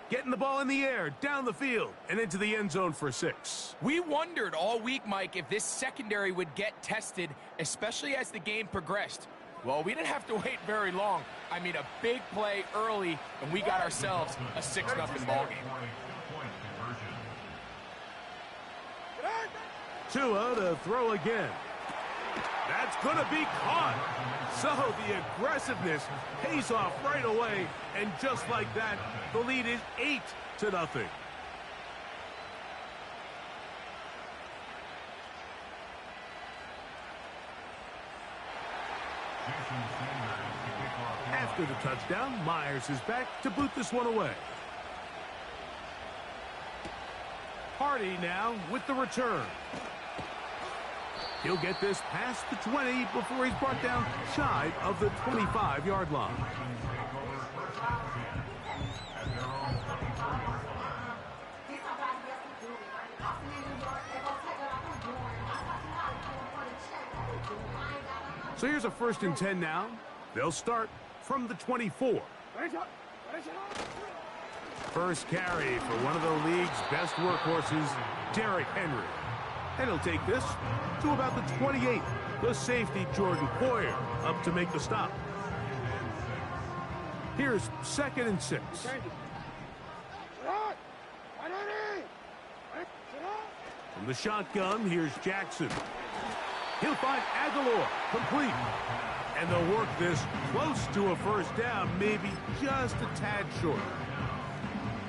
Getting the ball in the air, down the field, and into the end zone for 6. We wondered all week, Mike, if this secondary would get tested, especially as the game progressed. Well, we didn't have to wait very long. I mean, a big play early, and we got ourselves a 6-0 ballgame. Tua to throw again. That's going to be caught. So the aggressiveness pays off right away, and just like that, the lead is 8-0. After the touchdown, Myers is back to boot this one away. Hardy now with the return. He'll get this past the 20 before he's brought down shy of the 25-yard line. So here's a 1st and 10 now. They'll start from the 24. First carry for one of the league's best workhorses, Derrick Henry. And he'll take this to about the 28. The safety, Jordan Poyer, up to make the stop. Here's 2nd and 6. From the shotgun, here's Jackson. He'll find Aguilar, complete. And they'll work this close to a 1st down, maybe just a tad short.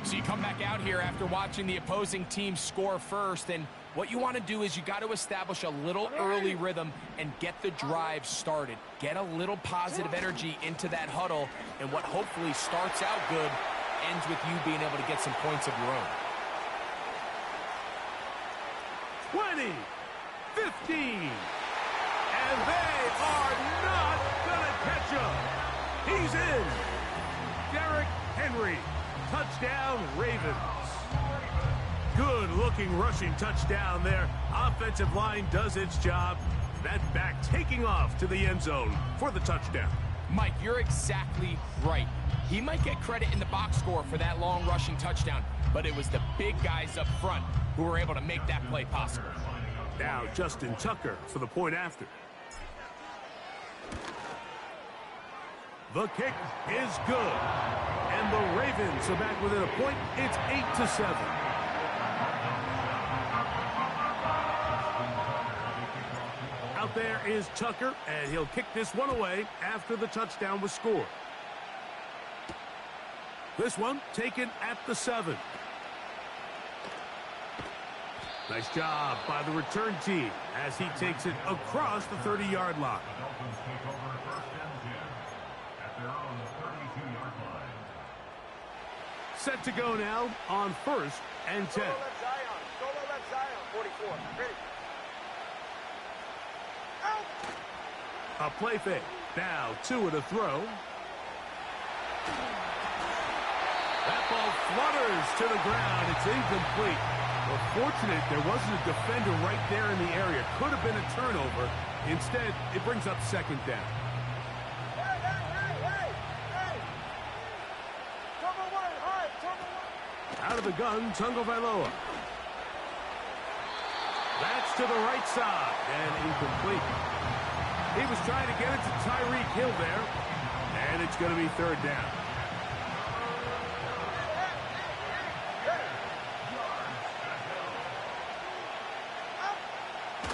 So you come back out here after watching the opposing team score first, and what you want to do is you got to establish a little early rhythm and get the drive started. Get a little positive energy into that huddle, and what hopefully starts out good ends with you being able to get some points of your own. 20, 15. And they are not going to catch him. He's in. Derrick Henry. Touchdown, Ravens. Good-looking rushing touchdown there. Offensive line does its job. That back taking off to the end zone for the touchdown. Mike, you're exactly right. He might get credit in the box score for that long rushing touchdown, but it was the big guys up front who were able to make that play possible. Now Justin Tucker for the point after. The kick is good. And the Ravens are back within a point. It's 8-7. Out there is Tucker, and he'll kick this one away after the touchdown was scored. This one taken at the 7. Nice job by the return team as he takes it across the 30-yard line. Set to go now on 1st and 10. Solo left Zion, 44. Ready. Out. A play fake. Now 2 at a throw. That ball flutters to the ground. It's incomplete. Well, fortunate there wasn't a defender right there in the area. Could have been a turnover. Instead, it brings up 2nd down. Out of the gun, Tungo Vailoa. That's to the right side and incomplete. He was trying to get it to Tyreek Hill there, and it's going to be 3rd down.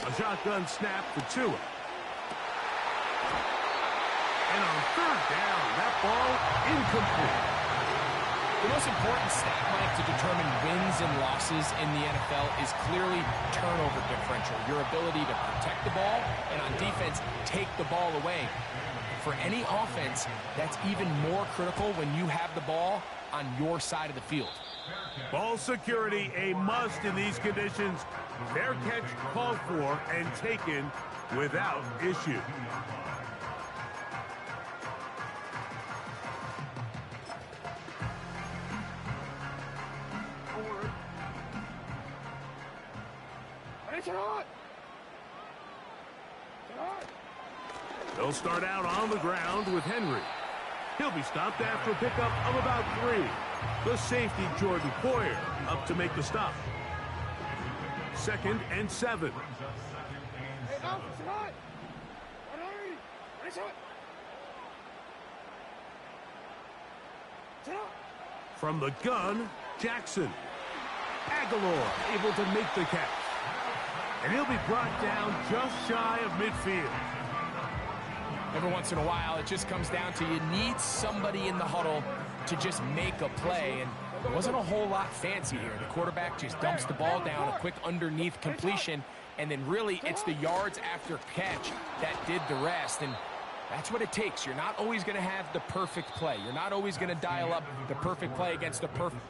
A shotgun snap for Tua. And on 3rd down, that ball incomplete. The most important stat, Mike, to determine wins and losses in the NFL is clearly turnover differential, your ability to protect the ball and on defense take the ball away. For any offense, that's even more critical when you have the ball on your side of the field. Ball security a must in these conditions. Fair catch called for and taken without issue. They'll start out on the ground with Henry. He'll be stopped after a pickup of about 3. The safety, Jordan Poyer, up to make the stop. 2nd and 7. From the gun, Jackson. Aguilar able to make the catch. And he'll be brought down just shy of midfield. Every once in a while, it just comes down to you need somebody in the huddle to just make a play. And there wasn't a whole lot fancy here. The quarterback just dumps the ball down, a quick underneath completion, and then really it's the yards after catch that did the rest. And that's what it takes. You're not always going to have the perfect play. You're not always going to dial up the perfect play against the perfect.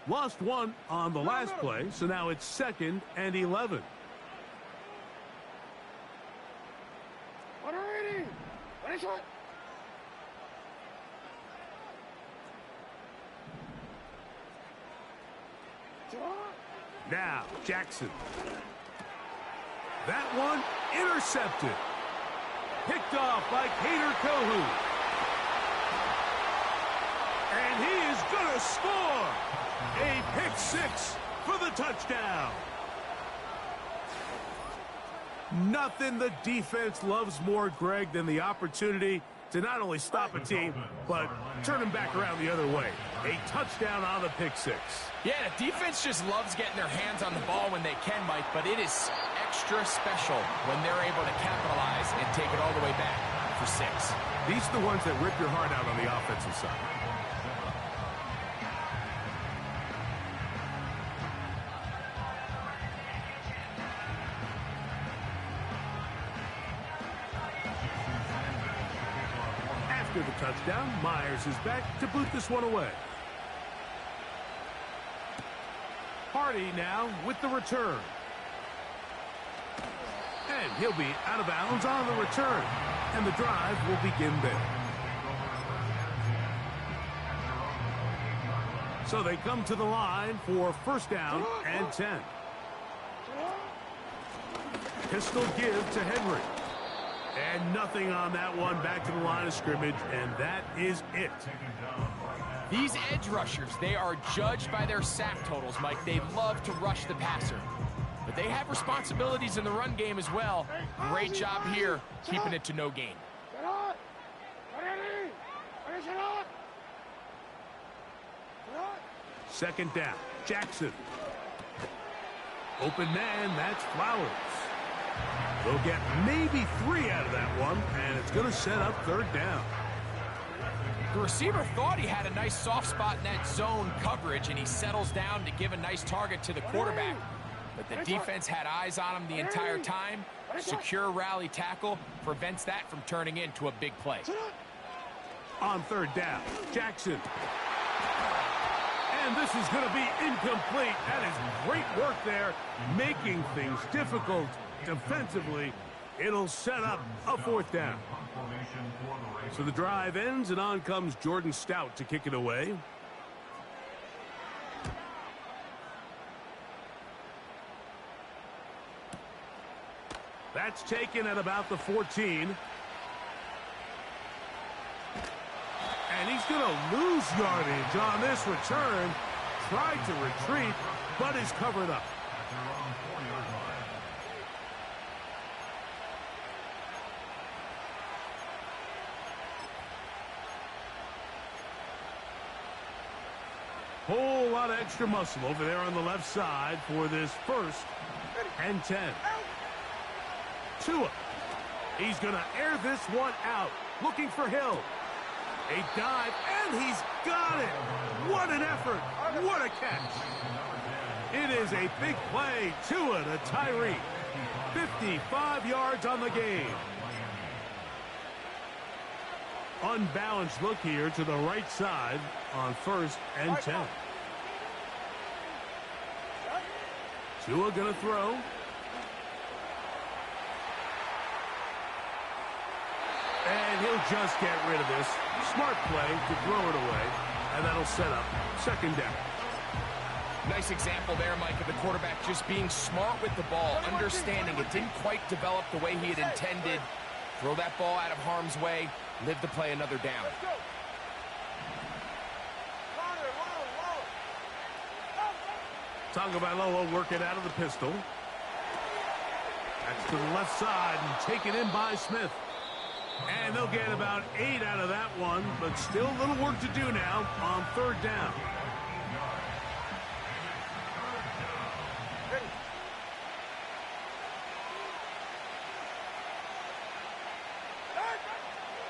Lost one on the last play, so now it's 2nd and 11. Now, Jackson. That one intercepted. Picked off by Kader Kohu. And he is going to score. A pick 6 for the touchdown. Nothing the defense loves more, Greg, than the opportunity to not only stop a team, but turn them back around the other way. A touchdown on the pick 6. Yeah, the defense just loves getting their hands on the ball when they can, Mike, but it is extra special when they're able to capitalize and take it all the way back for 6. These are the ones that rip your heart out on the offensive side. After the touchdown, Myers is back to boot this one away. Hardy now with the return. And he'll be out of bounds on the return. And the drive will begin there. So they come to the line for 1st down and 10. Pistol give to Henry. And nothing on that one, back to the line of scrimmage, and that is it. These edge rushers, they are judged by their sack totals, Mike. They love to rush the passer. But they have responsibilities in the run game as well. Great job here, keeping it to no gain. 2nd down, Jackson. Open man, that's Flowers. They'll get maybe 3 out of that one, and it's going to set up 3rd down. The receiver thought he had a nice soft spot in that zone coverage, and he settles down to give a nice target to the quarterback. But the defense had eyes on him the entire time. Secure rally tackle prevents that from turning into a big play. On 3rd down, Jackson. And this is going to be incomplete. That is great work there, making things difficult defensively. It'll set up a 4th down. So the drive ends, and on comes Jordan Stout to kick it away. That's taken at about the 14. And he's going to lose yardage on this return. Tried to retreat, but is covered up. Whole lot of extra muscle over there on the left side for this 1st and 10. Tua. He's going to air this one out. Looking for Hill. A dive, and he's got it. What an effort. What a catch. It is a big play. Tua to Tyree. 55 yards on the game. Unbalanced look here to the right side on 1st and 10. Tua going to throw. And he'll just get rid of this. Smart play to throw it away. And that'll set up 2nd down. Nice example there, Mike, of the quarterback just being smart with the ball, understanding it didn't quite develop the way he had intended. Throw that ball out of harm's way, live to play another down. Tagovailoa working out of the pistol. That's to the left side and taken in by Smith. And they'll get about 8 out of that one, but still a little work to do now on 3rd down.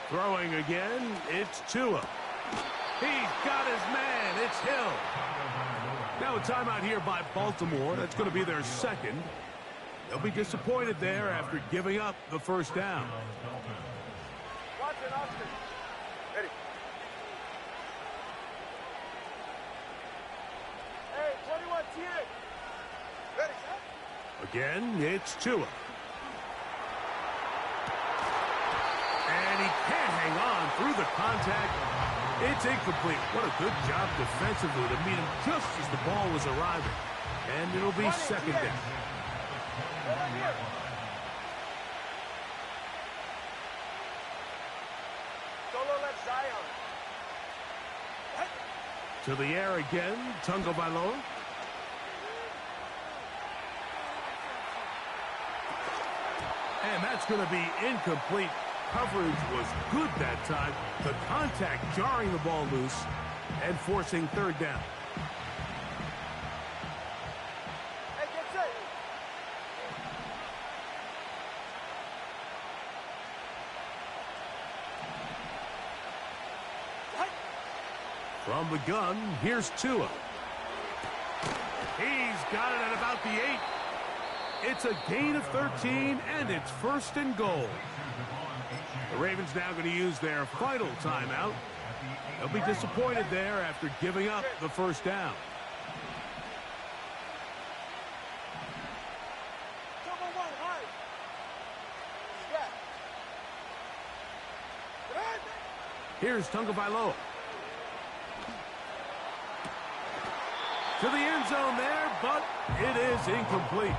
Throwing again, it's Tua. He's got his man, it's Hill. Now a timeout here by Baltimore. That's going to be their 2nd. They'll be disappointed there after giving up the 1st down. Again, it's Tua. And he can't hang on through the contact. It's incomplete. What a good job defensively to meet him just as the ball was arriving. And it'll be second down. To the air again, Tagovailoa. And that's going to be incomplete. Coverage was good that time. The contact jarring the ball loose and forcing third down. From the gun, here's Tua. He's got it at about the 8. It's a gain of 13, and it's first and goal. The Ravens now going to use their final timeout. They'll be disappointed there after giving up the first down. Here's Tagovailoa. To the end zone there, but it is incomplete.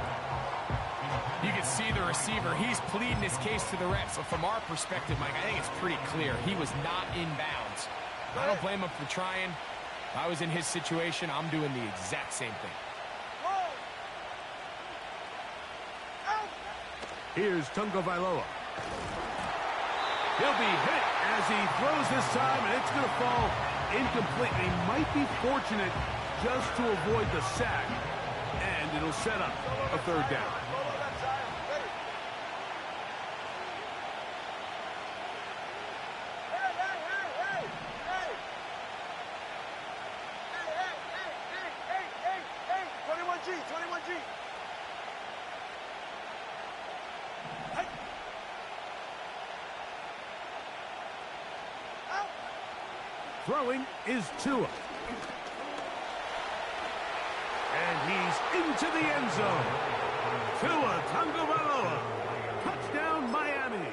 You can see the receiver. He's pleading his case to the refs. So from our perspective, Mike, I think it's pretty clear. He was not in bounds. I don't blame him for trying. If I was in his situation, I'm doing the exact same thing. Here's Tagovailoa. He'll be hit as he throws this time, and it's going to fall incomplete. He might be fortunate just to avoid the sack, and it'll set up a third down. Throwing is Tua. And he's into the end zone. Tua Tagovailoa. Touchdown, Miami.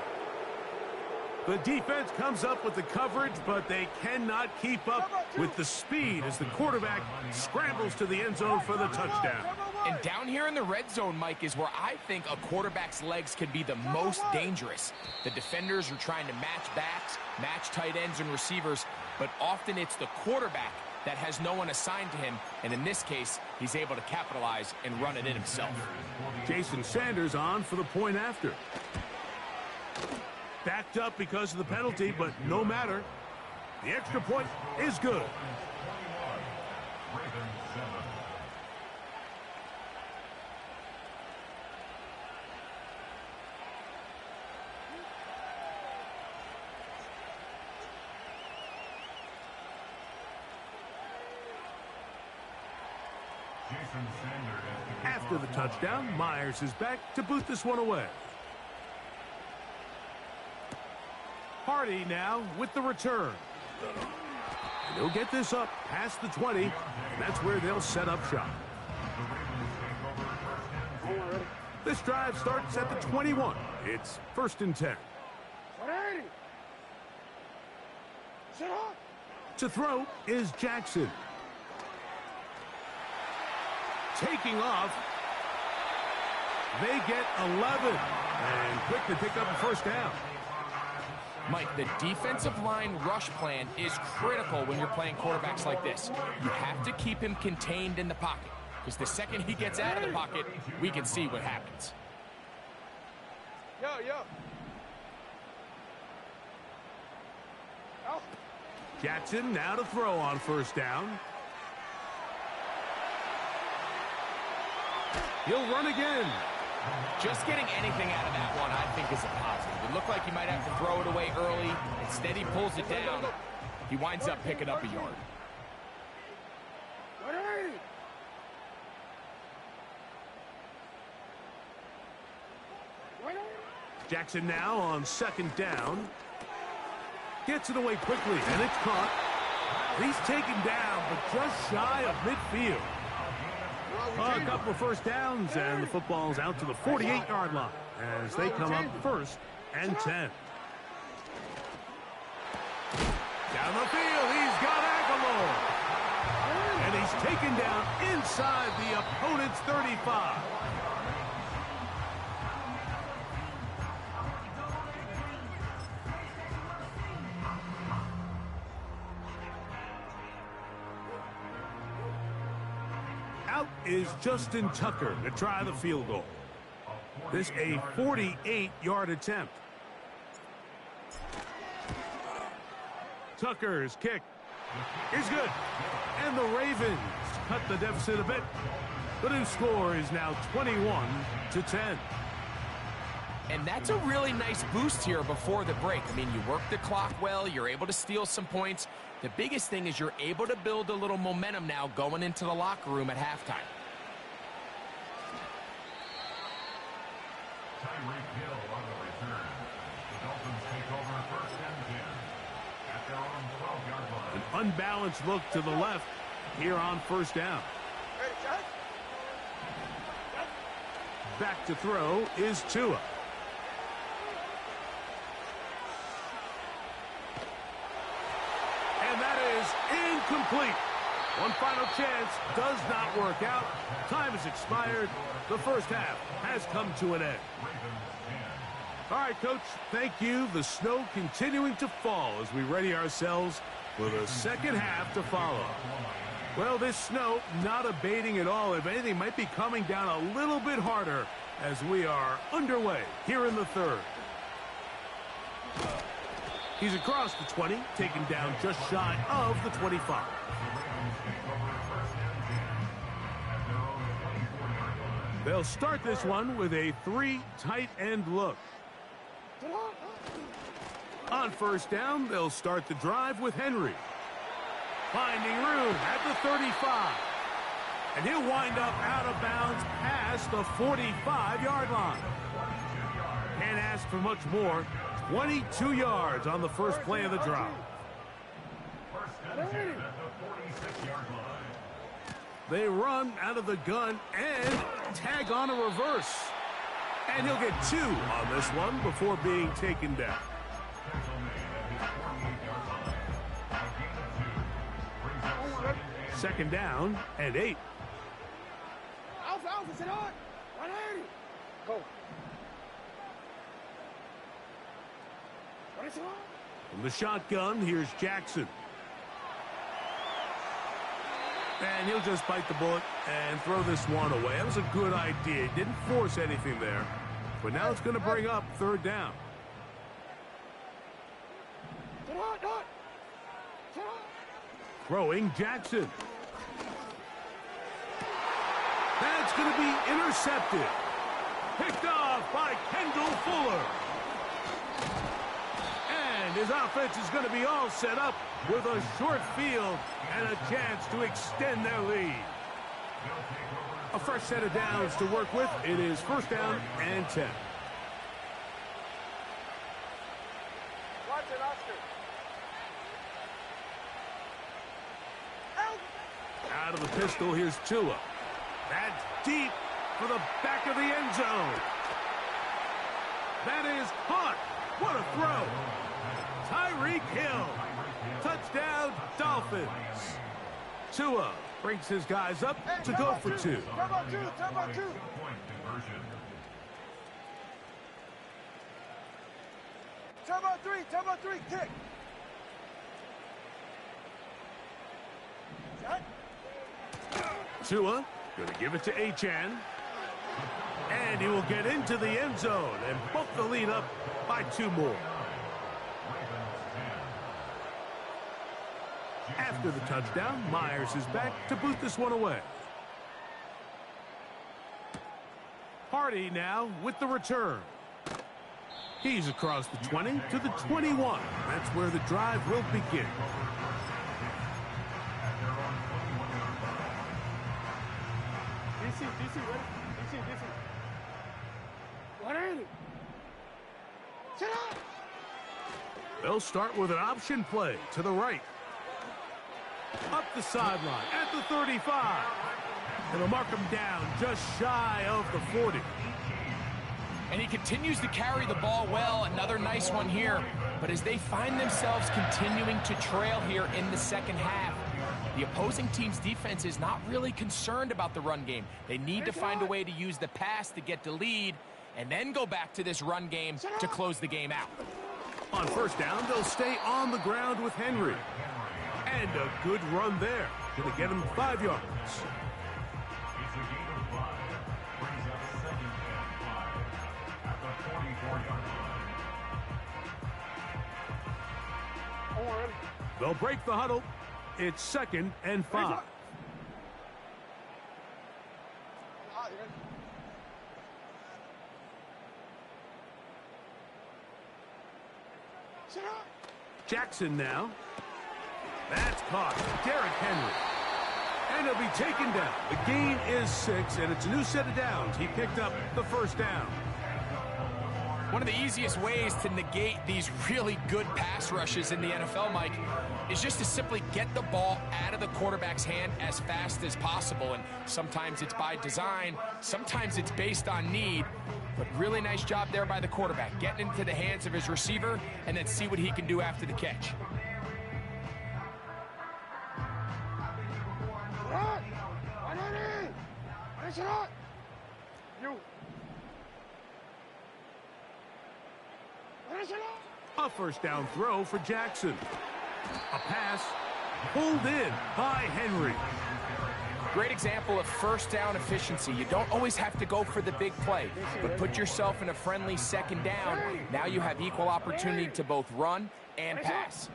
The defense comes up with the coverage, but they cannot keep up with the speed as the quarterback scrambles to the end zone for the touchdown. And down here in the red zone, Mike, is where I think a quarterback's legs can be the most dangerous. The defenders are trying to match backs, match tight ends and receivers, but often it's the quarterback that has no one assigned to him, and in this case, he's able to capitalize and run it in himself. Jason Sanders on for the point after. Backed up because of the penalty, but no matter. The extra point is good. After the touchdown, Myers is back to boot this one away. Hardy now with the return. And he'll get this up past the 20, and that's where they'll set up shop. This drive starts at the 21. It's 1st and 10. To throw is Jackson. Taking off. They get 11 and quick to pick up a first down. Mike, the defensive line rush plan is critical when you're playing quarterbacks like this. You have to keep him contained in the pocket, because the second he gets out of the pocket, we can see what happens. Yo. Jackson now to throw on 1st down. He'll run again. Just getting anything out of that one, I think, is a positive. It looked like he might have to throw it away early. Instead, he pulls it down. He winds up picking up a yard. Jackson now on 2nd down. Gets it away quickly, and it's caught. He's taken down, but just shy of midfield. A couple of first downs, and the football's out to the 48-yard line as they come up 1st and 10. Down the field, he's got Aguilar. And he's taken down inside the opponent's 35. Out is Justin Tucker to try the field goal. This a 48-yard attempt. Tucker's kick is good. And the Ravens cut the deficit a bit. The new score is now 21-10. And that's a really nice boost here before the break. I mean, you work the clock well. You're able to steal some points. The biggest thing is you're able to build a little momentum now going into the locker room at halftime. Tyreek Hill on the return. The Dolphins take over 1st and 10 at their own 12-yard line. An unbalanced look to the left here on 1st down. Back to throw is Tua. And that is incomplete. One final chance does not work out. Time has expired. The first half has come to an end. All right, Coach, thank you. The snow continuing to fall as we ready ourselves for the second half to follow. Well, this snow not abating at all. If anything, might be coming down a little bit harder as we are underway here in the 3rd. He's across the 20, taken down just shy of the 25. They'll start this one with a 3 tight end look. On 1st down, they'll start the drive with Henry. Finding room at the 35. And he'll wind up out of bounds past the 45-yard line. Can't ask for much more. 22 yards on the first play of the drive. 1st and 10 at the 46-yard line. They run out of the gun and tag on a reverse. And he'll get 2 on this one before being taken down. 2nd down and 8. From the shotgun, here's Jackson. And he'll just bite the bullet and throw this one away. That was a good idea. He didn't force anything there. But now it's going to bring up 3rd down. Throwing Jackson. That's going to be intercepted. Picked off by Kendall Fuller. And his offense is going to be all set up with a short field and a chance to extend their lead. A fresh set of downs to work with. It is 1st down and 10. Watch it, Oscar. Out of the pistol, here's Tua. That's deep for the back of the end zone. That is caught. What a throw. Tyreek Hill. Touchdown, Dolphins. Tua brings his guys up to go for 2. Turbo 2. Turbo 3, kick. Tua going to give it to Achane. And he will get into the end zone and book the lead up by 2 more. After the touchdown, Myers is back to boot this one away. Hardy now with the return. He's across the 20 to the 21. That's where the drive will begin. DC, ready? DC. What are you? Shut up! They'll start with an option play to the right. Up the sideline at the 35. It'll mark him down just shy of the 40. And he continues to carry the ball well. Another nice one here. But as they find themselves continuing to trail here in the second half, the opposing team's defense is not really concerned about the run game. They need to find a way to use the pass to get the lead and then go back to this run game to close the game out. On first down, they'll stay on the ground with Henry. And a good run there. Going to get him 5 yards. It's a gain of 5. Brings up second and 5 at the 44-yard line. They'll break the huddle. It's second and 5. Jackson now. That's caught. Derrick Henry. And he'll be taken down. The gain is 6, and it's a new set of downs. He picked up the first down. One of the easiest ways to negate these really good pass rushes in the NFL, Mike, is just to simply get the ball out of the quarterback's hand as fast as possible. And sometimes it's by design, sometimes it's based on need. But really nice job there by the quarterback, getting into the hands of his receiver and then see what he can do after the catch. A first down throw for Jackson. A pass pulled in by Henry. Great example of first down efficiency. You don't always have to go for the big play, but put yourself in a friendly second down. Now you have equal opportunity to both run and pass.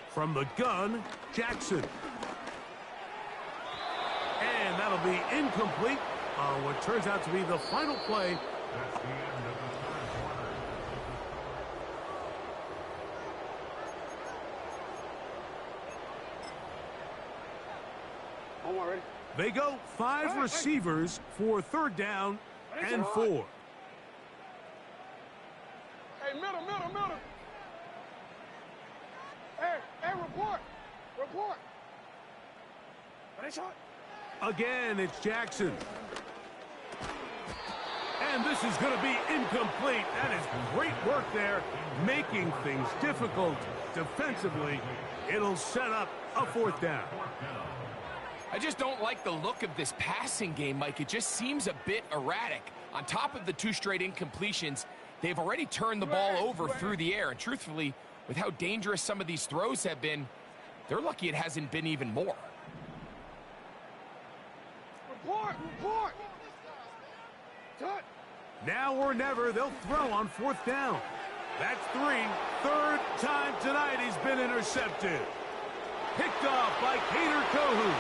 From the gun, Jackson. And that'll be incomplete on what turns out to be the final play. That's the end of the third quarter. They go 5 receivers for third down and 4. Hey, middle. Hey, report. Again, it's Jackson. And this is going to be incomplete. That is great work there, making things difficult defensively. It'll set up a fourth down. I just don't like the look of this passing game, Mike. It just seems a bit erratic. On top of the 2 straight incompletions, they've already turned the ball over through the air. And truthfully, with how dangerous some of these throws have been, they're lucky it hasn't been even more. Report. Now or never, they'll throw on fourth down. That's 3. Third time tonight he's been intercepted. Picked off by Kader Kohu.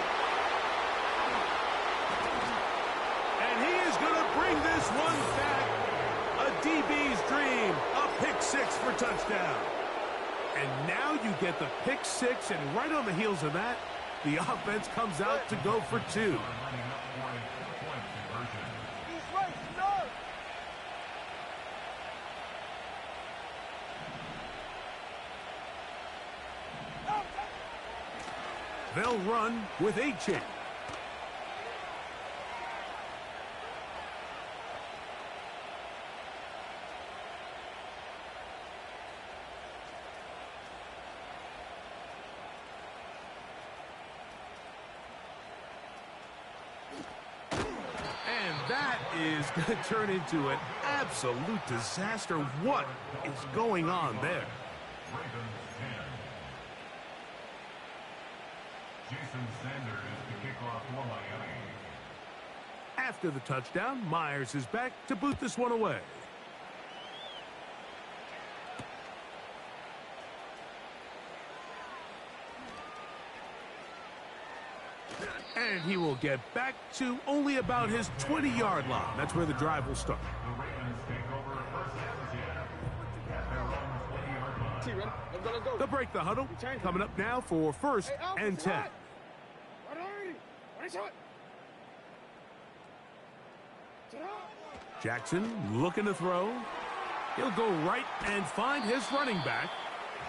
And he is going to bring this one back. A DB's dream. A pick 6 for touchdown. And now you get the pick 6, and right on the heels of that, the offense comes out to go for 2. They'll run with A-Chain. And that is going to turn into an absolute disaster. What is going on there? Jason Sanders to kick off for Miami. After the touchdown, Myers is back to boot this one away. And he will get back to only about his 20-yard line. That's where the drive will start. The Ravens take over first and 10 at their own 20-yard line. Let's go. They'll break the huddle. Coming up now for first and 10. Jackson looking to throw. He'll go right and find his running back.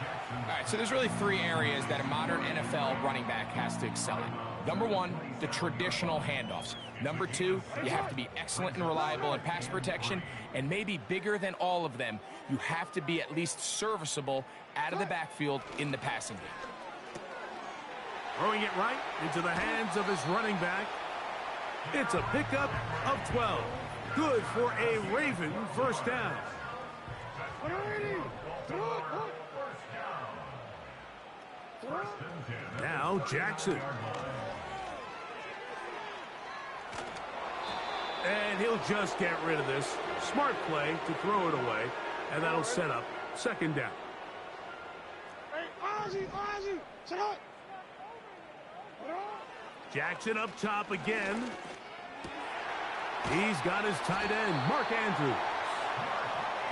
All right, so there's really three areas that a modern NFL running back has to excel in. Number one, the traditional handoffs. Number two, you have to be excellent and reliable in pass protection. And maybe bigger than all of them, you have to be at least serviceable out of the backfield in the passing game. Throwing it right into the hands of his running back. It's a pickup of 12. Good for a Raven first down. Now Jackson. And he'll just get rid of this. Smart play to throw it away. And that'll set up second down. Jackson up top again. He's got his tight end, Mark Andrews.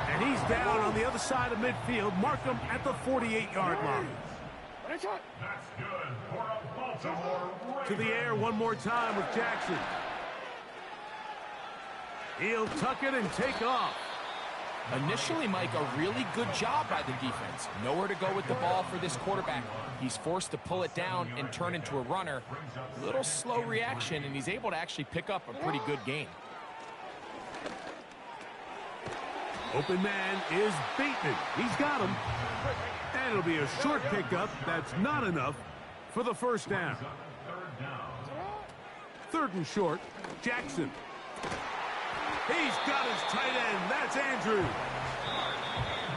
And he's down on the other side of midfield. Mark him at the 48-yard line. That's good for a Baltimore. To the air one more time with Jackson. He'll tuck it and take off. Initially, Mike, a really good job by the defense. Nowhere to go with the ball for this quarterback. He's forced to pull it down and turn into a runner. A little slow reaction, and he's able to actually pick up a pretty good gain. Open man is Bateman. He's got him. And it'll be a short pickup. That's not enough for the first down. Third and short, Jackson. He's got his tight end. That's Andrews.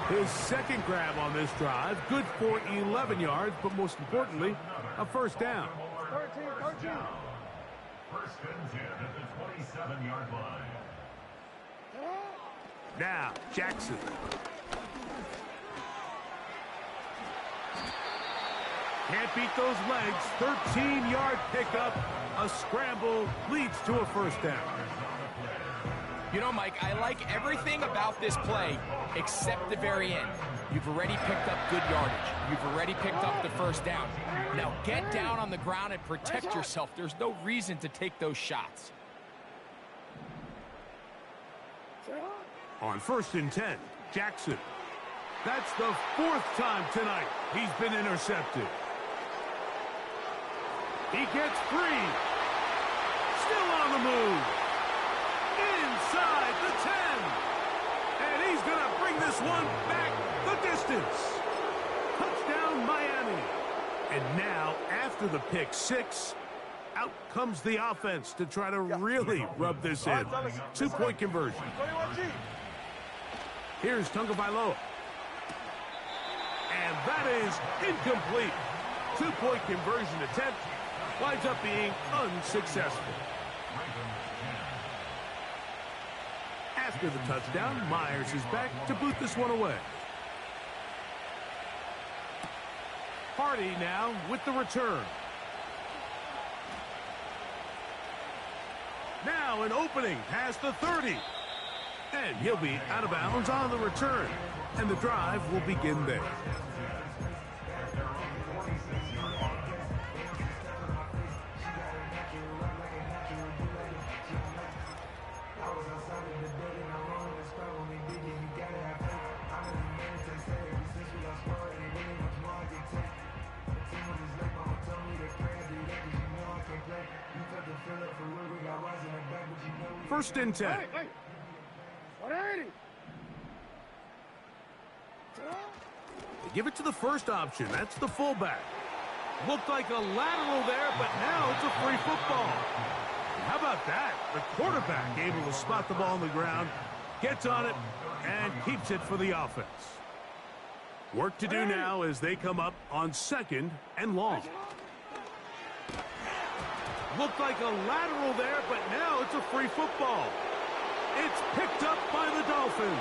His second grab on this drive. Good for 11 yards, but most importantly, a first down. 13. First and 10 at the 27-yard line. Now, Jackson. Can't beat those legs. 13-yard pickup. A scramble leads to a first down. You know, Mike, I like everything about this play except the very end. You've already picked up good yardage. You've already picked up the first down. Now get down on the ground and protect yourself. There's no reason to take those shots. On first and 10, Jackson. That's the fourth time tonight he's been intercepted. He gets free. Still on the move. Inside the 10. And he's going to bring this one back the distance. Touchdown, Miami. And now, after the pick six, out comes the offense to try to really rub this in. 2-point conversion. Here's Tagovailoa. And that is incomplete. 2-point conversion attempt winds up being unsuccessful. After the touchdown, Myers is back to boot this one away. Hardy now with the return. Now an opening past the 30. And he'll be out of bounds on the return. And the drive will begin there. First and 10. Hey. They give it to the first option. That's the fullback. Looked like a lateral there, but now it's a free football. How about that? The quarterback able to spot the ball on the ground, gets on it, and keeps it for the offense. Work to do now as they come up on second and long. Looked like a lateral there, but now it's a free football. It's picked up by the Dolphins.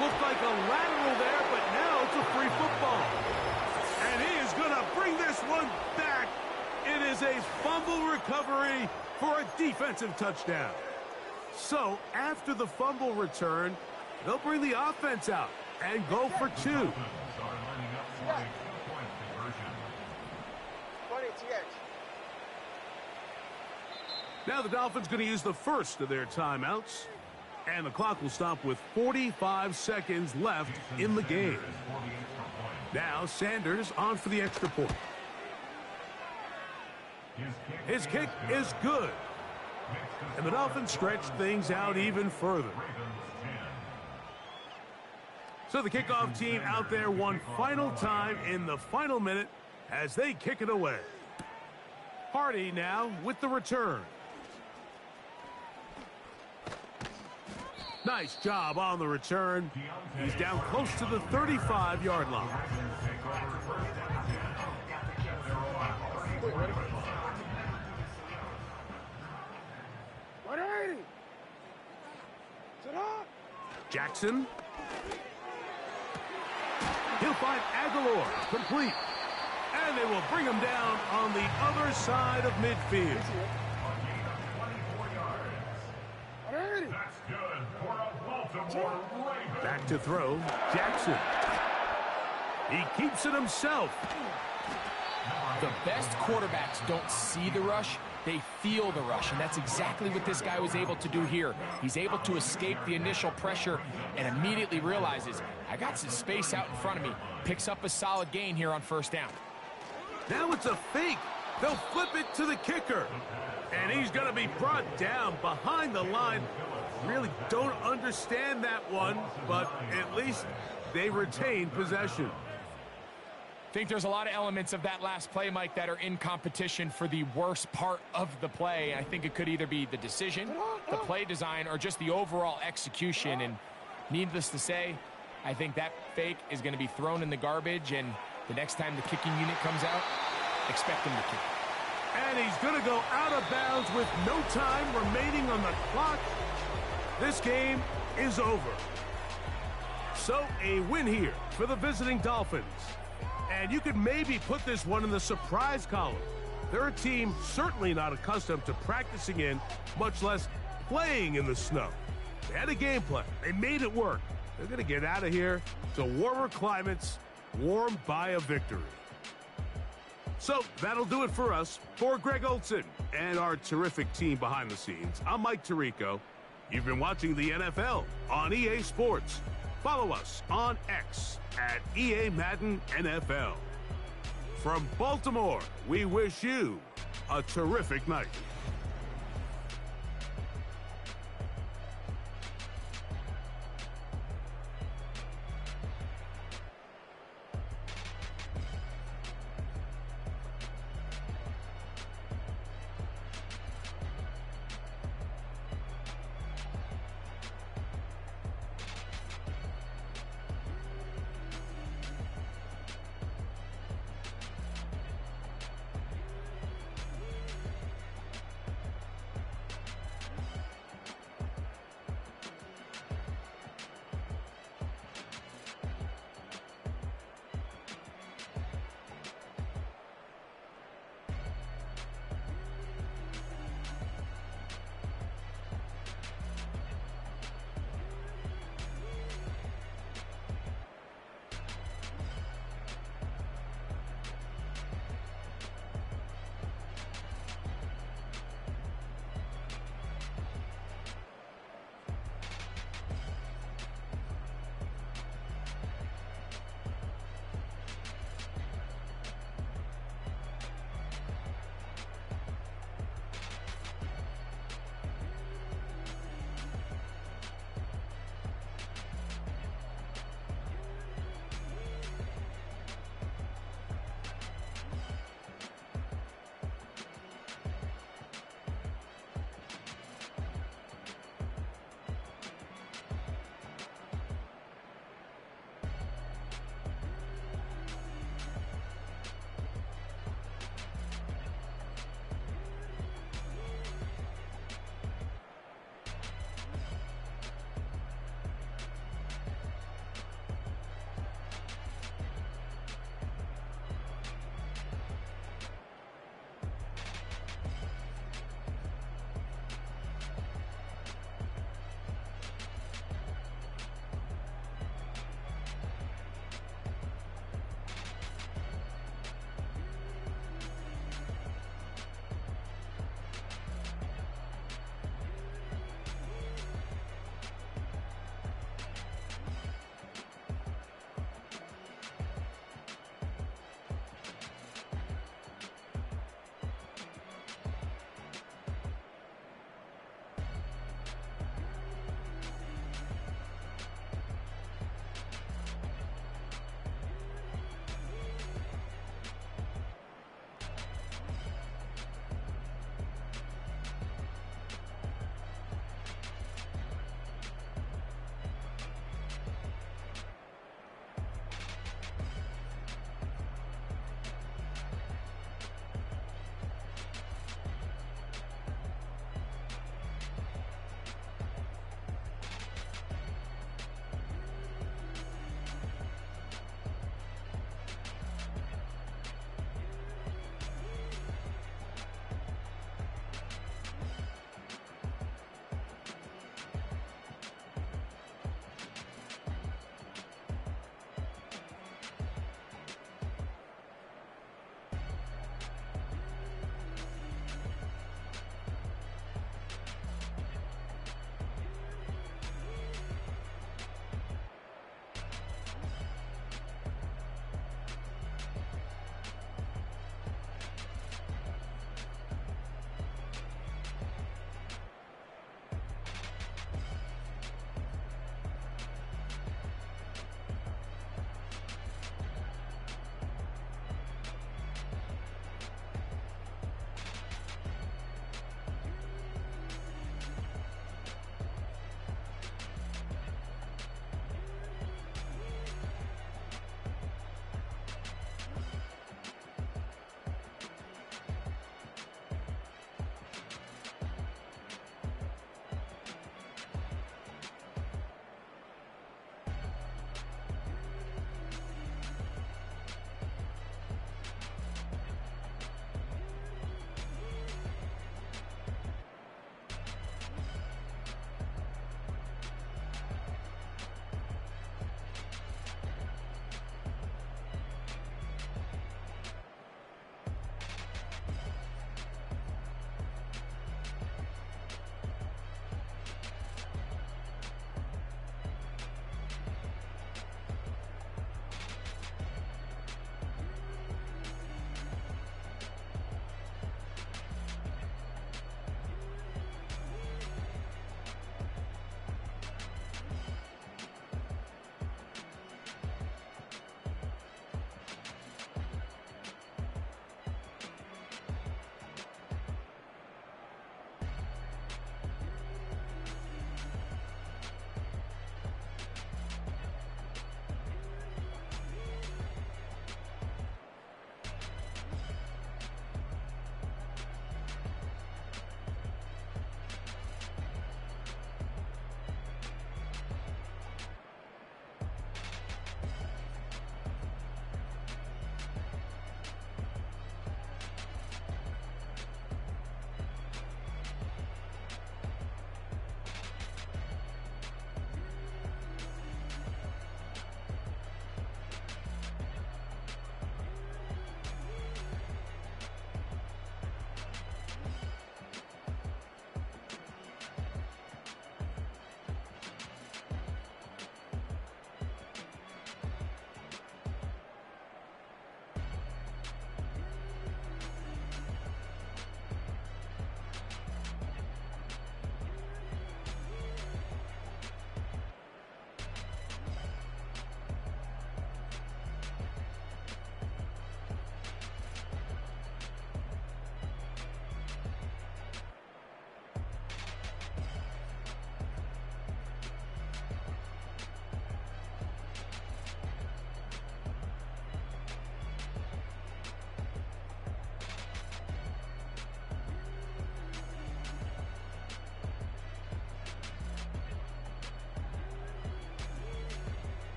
Looked like a lateral there, but now it's a free football. And he is going to bring this one back. It is a fumble recovery for a defensive touchdown. So, after the fumble return, they'll bring the offense out and go for two. 20 TX. Now the Dolphins going to use the first of their timeouts. And the clock will stop with 45 seconds left in the game. Now Sanders on for the extra point. His kick is good. And the Dolphins stretch things out even further. So the kickoff team out there one final time in the final minute as they kick it away. Hardy now with the return. Nice job on the return. He's down close to the 35-yard line. Jackson. He'll find Aguilar, complete. And they will bring him down on the other side of midfield. Back to throw, Jackson. He keeps it himself. The best quarterbacks don't see the rush, they feel the rush, and that's exactly what this guy was able to do here. He's able to escape the initial pressure and immediately realizes, I got some space out in front of me. Picks up a solid gain here on first down. Now it's a fake. They'll flip it to the kicker. And he's going to be brought down behind the line. Really don't understand that one, but at least they retain possession. I think there's a lot of elements of that last play, Mike, that are in competition for the worst part of the play. I think it could either be the decision, the play design, or just the overall execution. And needless to say, I think that fake is going to be thrown in the garbage, and the next time the kicking unit comes out, expect him to kick. And he's going to go out of bounds with no time remaining on the clock. This game is over. So a win here for the visiting Dolphins. And you could maybe put this one in the surprise column. They're a team certainly not accustomed to practicing in, much less playing in the snow. They had a game plan. They made it work. They're going to get out of here to warmer climates, warmed by a victory. So that'll do it for us. For Greg Olson and our terrific team behind the scenes, I'm Mike Tirico. You've been watching the NFL on EA Sports. Follow us on X at EA Madden NFL. From Baltimore, we wish you a terrific night.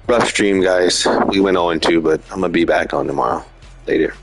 Rough stream, guys. We went 0-2, but I'm going to be back on tomorrow. Later.